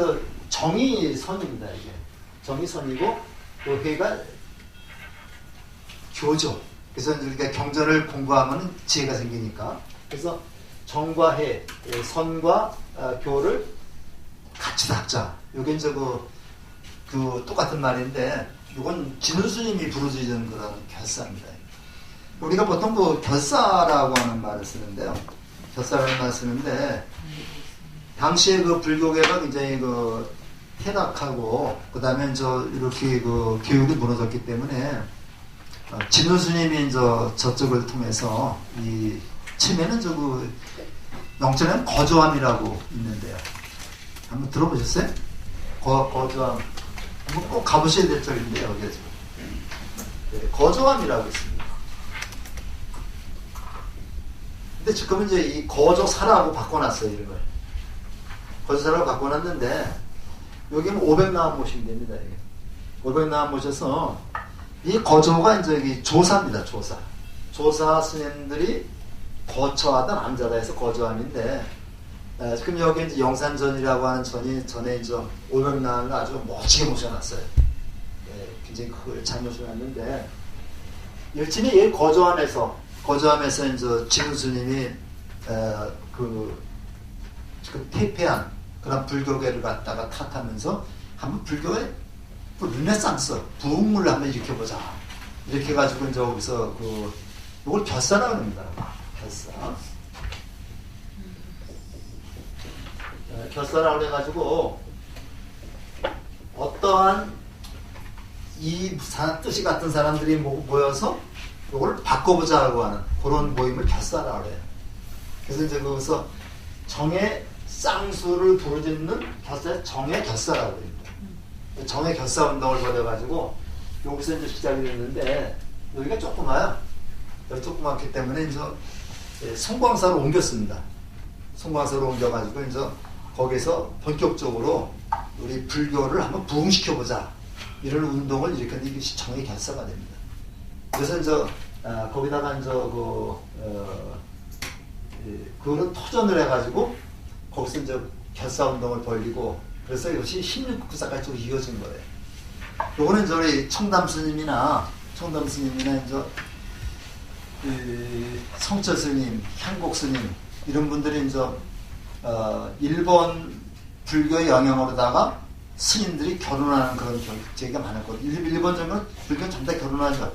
정의 선입니다. 이게 정의 선이고, 여기가 교죠. 그래서 우리가 경전을 공부하면 지혜가 생기니까. 그래서 정과 해, 선과 교를 같이 닦자. 이게 그 똑같은 말인데, 이건 진우스님이 부르짖은 그런 결사입니다. 우리가 보통 결사라고 하는 말을 쓰는데요. 결사라는 말을 쓰는데, 당시에 불교계가 굉장히 퇴락하고, 그 다음에 이렇게 교육이 무너졌기 때문에, 진우스님이 저쪽을 통해서, 처음에는 영천에는 거조함이라고 있는데요. 한번 들어보셨어요? 거조함. 한번 꼭 가보셔야 될 적인데요, 여기에 네, 거조함이라고 있습니다. 근데 지금은 이 거조사라고 바꿔놨어요, 이름을. 거조사라고 바꿔놨는데, 여기는 500나무 모시면 됩니다, 이게. 500나무 모셔서, 이 거조가 이 조사입니다, 조사. 조사 스님들이 거처하던 암자다 해서 거조함인데, 지금 여기 영산전이라고 하는 전이 전에 500나무를 아주 멋지게 모셔놨어요. 굉장히 잘 모셔놨는데, 열심히 이 거조함에서 진우스님이 퇴폐한 그런 불교계를 갖다가 탓하면서 한번 불교의 르네상스 부흥물을 한번 일으켜보자. 이렇게 해가지고 여기서 이걸 결사라고 합니다. 결사. 결사라고 해가지고 어떠한 이 뜻이 같은 사람들이 모여서 이걸 바꿔보자고 하는 그런 모임을 결사라고 해요. 그래서 거기서 정의 쌍수를 부르짖는 결사에 정의 결사라고 합니다. 정의 결사 운동을 벌여가지고 여기서 시작이 됐는데, 여기가 조그마요. 여기 조그맣기 때문에 성광사로 옮겼습니다. 성광사로 옮겨가지고 거기서 본격적으로 우리 불교를 한번 부흥시켜보자, 이런 운동을 일으켰는데 이것이 정의 결사가 됩니다. 그래서 거기다가 그거를 토전을 해가지고 거기서 결사 운동을 벌이고, 그래서 이것이 16국사까지 쭉 이어진 거예요. 요거는 저희 청담 스님이나 성철 스님, 향곡 스님 이런 분들이 일본 불교의 영향으로다가 스님들이 결혼하는 그런 경제가 많았거든요. 일본 정도는 불교는 전부 다 결혼하죠.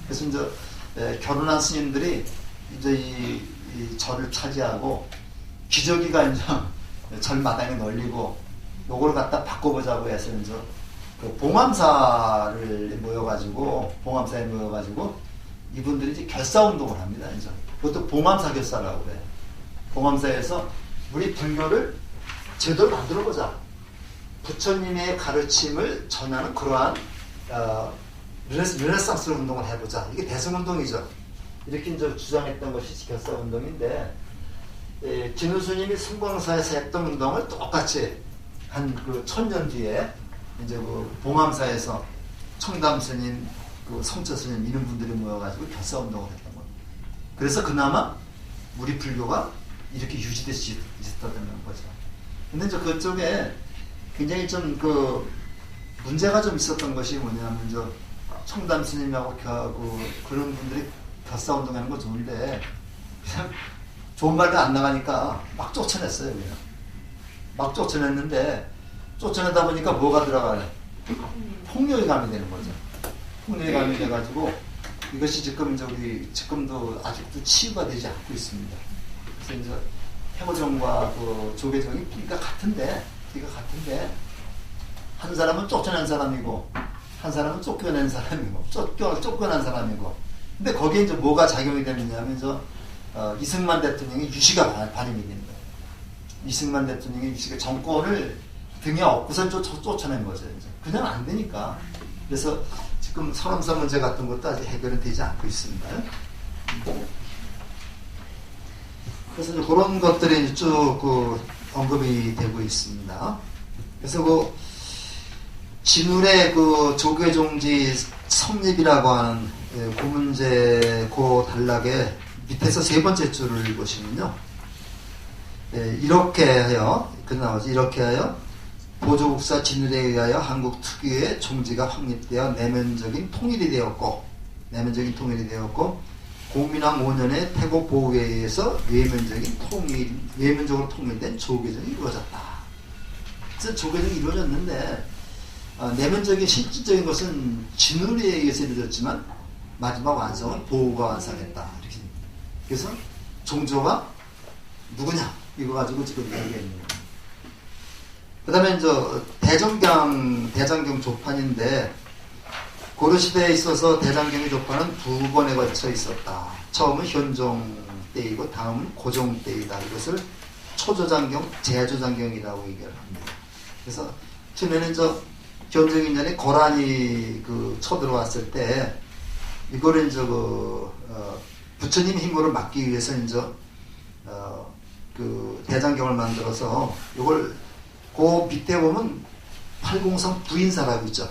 그래서 결혼한 스님들이 이 절을 차지하고, 기저귀가 절 마당에 널리고, 요걸 갖다 바꿔보자고 해서 봉암사에 모여가지고 이분들이 결사 운동을 합니다. 그것도 봉암사 결사라고 그래요. 봉암사에서 우리 불교를 제대로 만들어보자. 부처님의 가르침을 전하는 그러한 르네상스 운동을 해보자. 이게 대승운동이죠. 이렇게 주장했던 것이 결사 운동인데, 진우스님이 성광사에서 했던 운동을 똑같이 한 1000년 뒤에 봉암사에서 청담스님, 그 성처 스님 이런 분들이 모여가지고 결사운동을 했던 겁니다. 그래서 그나마 우리 불교가 이렇게 유지될 수 있었다는 거죠. 근데 이제 그쪽에 굉장히 좀 그 문제가 좀 있었던 것이 뭐냐면 저 청담 스님하고 그런 분들이 결사운동하는 건 좋은데 그냥 좋은 말도 안 나가니까 막 쫓아냈어요. 그냥 막 쫓아냈는데 쫓아내다 보니까 뭐가 들어가네? 폭력이 가미되는 거죠. 폭력이 가미돼가지고 이것이 지금 지금도 아직도 치유가 되지 않고 있습니다. 그래서 이제 태고정과 그 조계정이 뿌리가 같은데 한 사람은 쫓아낸 사람이고 한 사람은 쫓겨낸 사람이고 쫓겨난 사람이고 근데 거기에 이제 뭐가 작용이 되느냐면 이승만 대통령의 유시가 발휘이 되는 거예요. 이승만 대통령의 유시가 정권을 등에 업고선 쫓아낸 거죠. 이제. 그냥 안 되니까. 그래서 지금 선엄사 문제 같은 것도 아직 해결은 되지 않고 있습니다. 그래서 이제 그런 것들이 쭉 언급이 되고 있습니다. 그래서 진울의 조계종지 성립이라고 하는 그 문제, 그 단락의 밑에서 세 번째 줄을 보시면요. 이렇게 하여, 이렇게 하여 보조국사 진울에 의하여 한국 특유의 종지가 확립되어 내면적인 통일이 되었고, 공민왕 5년에 태국 보호에 의해서 외면적으로 통일된 조계종이 이루어졌다. 그래서 조계종이 이루어졌는데, 내면적인 실질적인 것은 진울에 의해서 이루어졌지만, 마지막 완성은 보호가 완성했다. 이렇게. 그래서 종조가 누구냐? 이거 가지고 지금 얘기했는 거예요. 그 다음에 대장경 조판인데, 고려시대에 있어서 대장경의 조판은 두 번에 걸쳐 있었다. 처음은 현종 때이고, 다음은 고종 때이다. 이것을 초조장경, 재조장경이라고 얘기를 합니다. 그래서 처음에는 현종 인전에 고란이 쳐들어왔을 때, 이거를 부처님 힘으로 막기 위해서 대장경을 만들어서 이걸 그 밑에 보면 팔공성 부인사라고 있죠.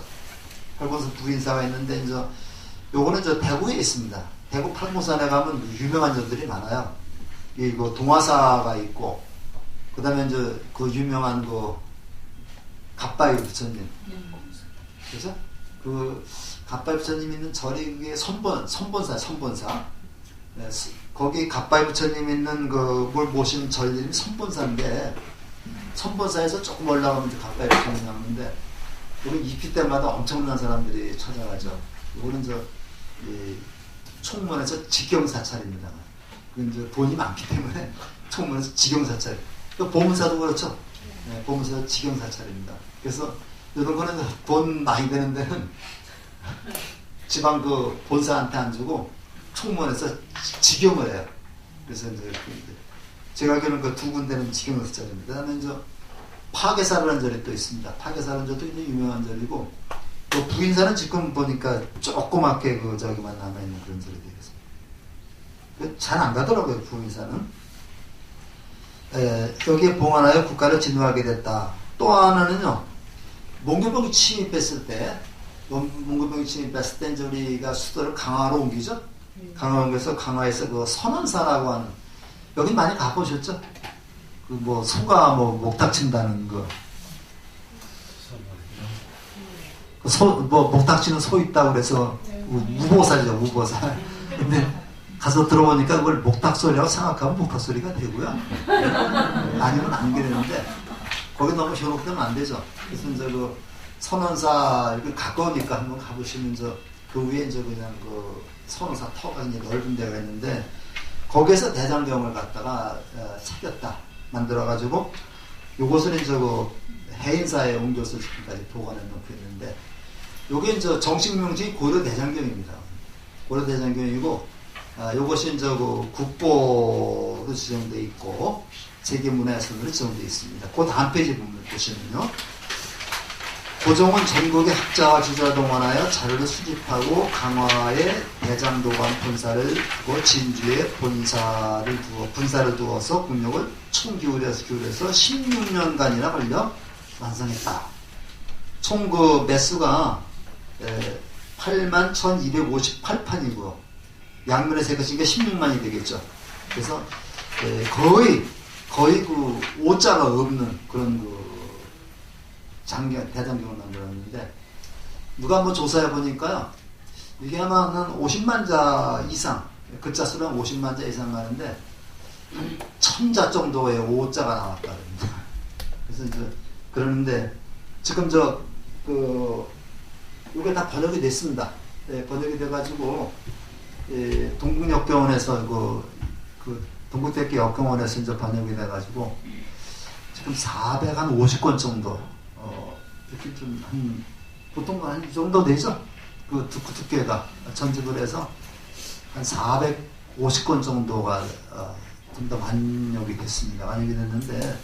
팔공성 부인사가 있는데 요거는 대구에 있습니다. 대구 팔공산에 가면 유명한 점들이 많아요. 이거 동화사가 있고 그다음에 그 유명한 갓바위 부처님. 그래서 갓바위 부처님 있는 절이 그게 선본사. 네, 거기 갓바위 부처님 있는 걸 모신 절 이름이 선본사인데, 선본사에서 조금 올라가면 갓바위 부처님 나오는데, 여기 입히 때마다 엄청난 사람들이 찾아가죠. 이거는 총무원에서 직경사찰입니다. 그 돈이 많기 때문에 총무원에서 직경사찰. 보문사도 그렇죠. 네, 보문사도 직경사찰입니다. 그래서 이런 거는 돈 많이 되는 데는 지방 본사한테 안 주고 총무원에서 직영을 해요. 그래서 제가 알기로는 두 군데는 직영을 자리입니다. 그다음에 파괴사라는 절이 또 있습니다. 파괴사라는 절도 굉장히 유명한 절이고, 또 부인사는 지금 보니까 조그맣게 저기만 남아있는 그런 절이 되겠습니다. 잘 안 가더라고요, 부인사는. 여기에 봉안하여 국가를 진화하게 됐다. 또 하나는요, 몽교병이 침입했을 때, 우리가 수도를 강화로 옮기죠? 강화 옮겨서 강화에서 선원사라고 하는, 여기 많이 가보셨죠? 소가 목탁 친다는 거. 목탁 치는 소 있다고 그래서, 우보사죠, 우보사. 근데 가서 들어보니까 그걸 목탁 소리라고 생각하면 목탁 소리가 되고요. 아니면 안 그랬는데, 거기 너무 현혹되면 안 되죠. 그래서 선원사, 이렇게 가까우니까 한번 가보시면 그 위에 그냥 선원사 터가 이제 넓은 데가 있는데, 거기에서 대장경을 갖다가 새겼다. 만들어가지고, 요것을 해인사에 옮겨서 지금까지 보관해 놓고 있는데, 요게 정식 명칭이 고려대장경입니다. 고려대장경이고, 요것이 국보로 지정되어 있고, 세계문화유산으로 지정되어 있습니다. 그 다음 페이지 보시면요. 고종은 전국의 학자와 주자를 동원하여 자료를 수집하고 강화에 대장도관 본사를 두고 진주에 분사를 두어서 국력을 총기울여서 16년간이나 걸려 완성했다. 총 매수가 81,258판이고 양면에 세 것이니까 16만이 되겠죠. 그래서 거의 그 오자가 없는 그런 그 대장경을 만들었는데 누가 한번 조사해 보니까요. 이게 아마 한 50만 자 이상, 글자 수는 50만 자 이상 가는데 한 1000자 정도의 오자가 나왔다는데. 그래서 이제 그러는데 지금 이게 다 번역이 됐습니다. 네, 번역이 돼가지고 동국역경원에서 동국대학교 역경원에서 이제 번역이 돼가지고 지금 450권 정도 이렇게 좀 보통 한 이 정도 되죠. 그 두께가 전집을 해서 한 450권 정도가 좀 더 완역이 됐습니다. 완역이 됐는데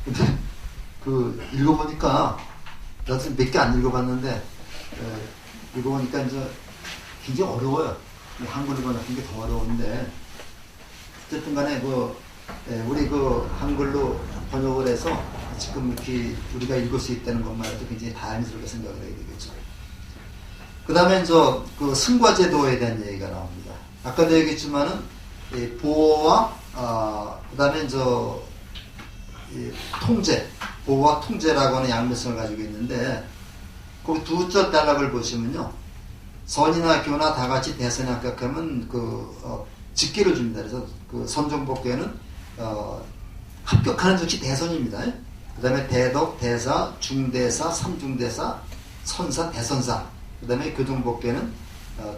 근데 읽어보니까 나도 몇 개 안 읽어봤는데 읽어보니까 이제 굉장히 어려워요. 한글을 번역한 게 더 어려운데 어쨌든 간에 우리 한글로 번역을 해서 지금 이렇게 우리가 읽을 수 있다는 것만 해도 굉장히 다행스럽게 생각을 해야 되겠죠. 그 다음에 승과제도에 대한 얘기가 나옵니다. 아까도 얘기했지만은 보호와 그 다음에 통제, 보호와 통제라고 하는 양면성을 가지고 있는데 거기 두자 단락을 보시면요. 선이나 교나 다 같이 대선에 합격하면 직기를 줍니다. 그래서 선종법계는 합격하는 즉시 대선입니다. 그 다음에 대덕, 대사, 중대사, 삼중대사, 선사, 대선사. 그 다음에 교정법계는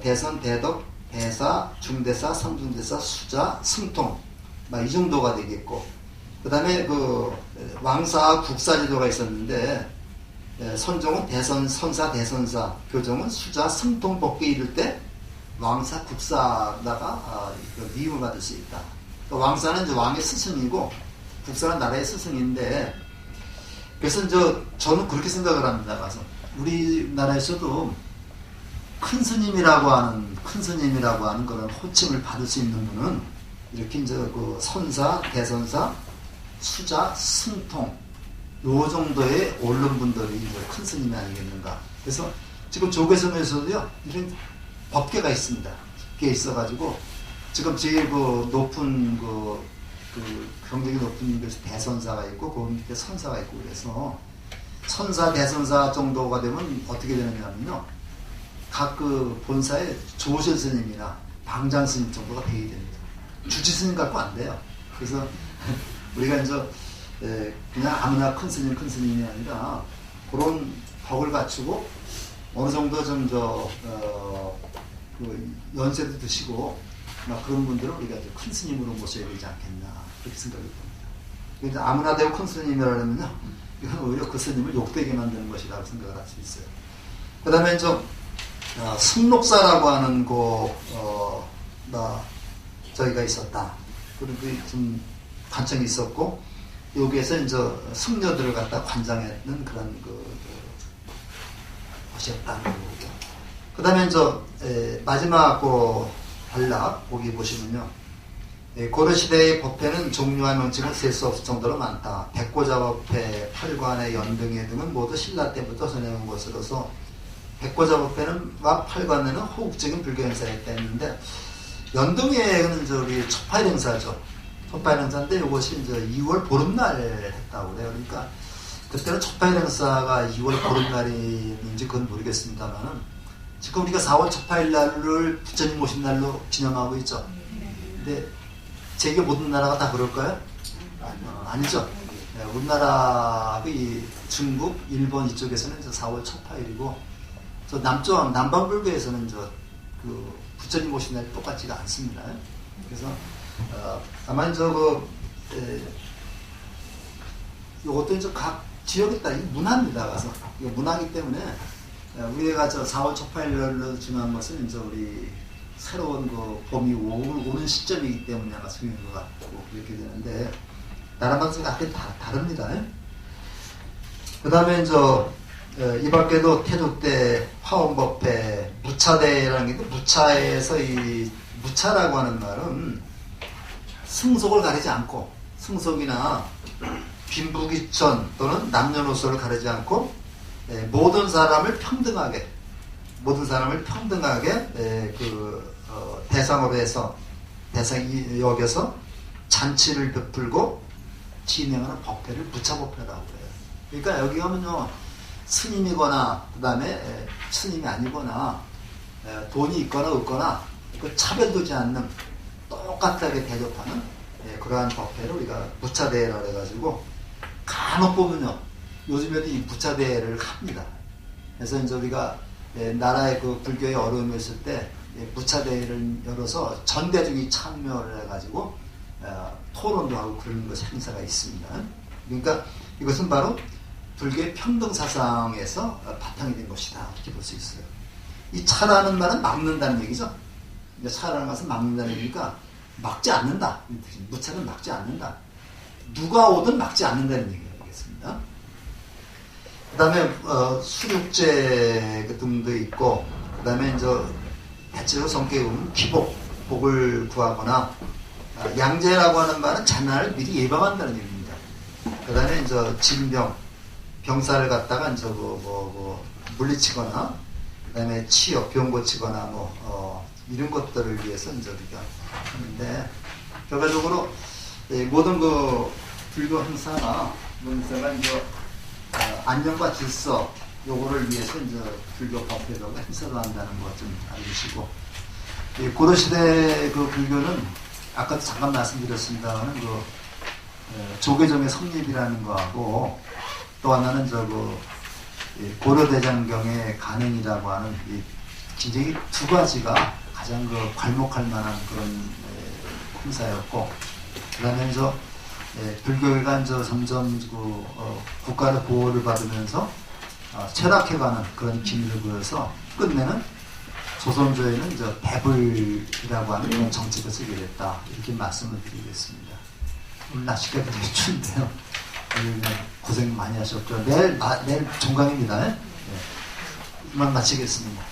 대선, 대덕, 대사, 중대사, 삼중대사, 수자, 승통. 이 정도가 되겠고. 그 다음에 왕사, 국사제도가 있었는데 선종은 대선, 선사, 대선사, 교정은 수자, 승통, 법계 이럴 때 왕사, 국사다가 미움을 받을 수 있다. 왕사는 이제 왕의 스승이고 국사는 나라의 스승인데 그래서 저는 그렇게 생각을 합니다. 가서 우리나라에서도 큰 스님이라고 하는 그런 호칭을 받을 수 있는 분은 이렇게 선사, 대선사, 수자, 승통 요 정도의 옳은 분들이 큰 스님이 아니겠는가. 그래서 지금 조계성에서도요 이런 법계가 있습니다. 법계에 있어가지고 지금 제일 높은 경력이 높은 곳에 대선사가 있고 그 밑에 선사가 있고 그래서 선사, 대선사 정도가 되면 어떻게 되느냐면요. 각 본사의 조실 스님이나 방장 스님 정도가 되게 됩니다. 주지 스님 갖고 안 돼요. 그래서 우리가 그냥 아무나 큰 스님이 아니라 그런 덕을 갖추고 어느 정도 연세도 드시고 그런 분들은 우리가 큰 스님으로 모셔야 되지 않겠나 그렇게 생각이 듭니다. 아무나 되고 큰 스님이라면요 이건 오히려 그 스님을 욕되게 만드는 것이라고 생각을 할 수 있어요. 그 다음에 승록사라고 하는 저희가 있었다. 그리고 좀 관청이 있었고 여기에서 승려들을 갖다 관장했는 그런 것이었다는 거고요. 그 다음에 마지막 단락 거기 보시면요. 고려시대의 법회는 종류와 명칭을 셀 수 없을 정도로 많다. 백고자법회, 팔관의 연등회 등은 모두 신라 때부터 전해온 것으로서 백고자법회는 팔관에는 호국적인 불교 행사였다 했는데 연등회는 우리 첫8일 행사죠. 첫8일 행사인데 이것이 2월 보름날 했다고 그래요. 그러니까 그때는 첫8일 행사가 2월 보름날인지 그건 모르겠습니다만은 지금 우리가 4월 첫 8일 날을 부처님 오신 날로 기념하고 있죠. 근데 세계 모든 나라가 다 그럴까요? 아니죠. 네, 우리나라 중국, 일본 이쪽에서는 4월 첫 8일이고 남방불교에서는 부처님 오신 날이 똑같지가 않습니다. 그래서 아마 요것도 각 지역에 따라 문화입니다. 가서 이거 문화이기 때문에 우리가 4월 첫 8일로 중요한 것은 우리 새로운 봄이 오는 시점이기 때문에 아마 중요한 것 같고 그렇게 되는데 나라마다 각기 다릅니다. 그 다음에 이 밖에도 태조대, 화원법회, 무차대라는 게 있는데 무차에서 이 무차라고 하는 말은 승속을 가리지 않고 승속이나 빈부귀천 또는 남녀노소를 가리지 않고 모든 사람을 평등하게 모든 사람을 평등하게 대상으로 여겨서 잔치를 베풀고 진행하는 법회를 부차법회라고 해요. 그러니까 여기 가면요, 스님이거나 그 다음에 스님이 아니거나 돈이 있거나 없거나 그 차별되지 않는 똑같하게 대접하는 그러한 법회를 우리가 부차대회라고 해가지고 간혹 보면요, 요즘에도 이 부차대회를 합니다. 그래서 이제 우리가 나라의 그 불교의 어려움이 있을 때 부차대회를 열어서 전대중이 참여를 해가지고 토론도 하고 그런 것 행사가 있습니다. 그러니까 이것은 바로 불교의 평등 사상에서 바탕이 된 것이다, 이렇게 볼 수 있어요. 이 차라는 말은 막는다는 얘기죠. 차라는 것은 막는다는 얘기니까 막지 않는다. 무차는 막지 않는다. 누가 오든 막지 않는다는 얘기겠습니다. 그 다음에 수륙제 등도 있고, 그 다음에 이제 대체로 성격에 보면 기복, 복을 구하거나, 양제라고 하는 말은 재난을 미리 예방한다는 얘기입니다. 그 다음에 이제 진병, 병사를 갖다가 이제 물리치거나, 그 다음에 치욕, 병 고치거나 이런 것들을 위해서 이제 우리가 하는데, 결과적으로 모든 그 불교 행사가 이제 안녕과 질서 요거를 위해서 이제 불교 법회라고 행사를 한다는 것 좀 알으시고, 고려시대 그 불교는 아까도 잠깐 말씀드렸습니다만은 조계종의 성립이라는 거하고 또 하나는 고려대장경의 간행이라고 하는 굉장히 두 가지가 가장 괄목할 만한 그런 행사였고, 그다음에 불교가 점점 국가의 보호를 받으면서 철학해가는 그런 기미를 보여서 끝내는 조선조에는 배불이라고 하는 그런 정책을 쓰게 됐다, 이렇게 말씀을 드리겠습니다. 오늘 날씨가 되게 추운데요. 오늘 고생 많이 하셨죠. 내일 종강입니다. 네. 이만 마치겠습니다.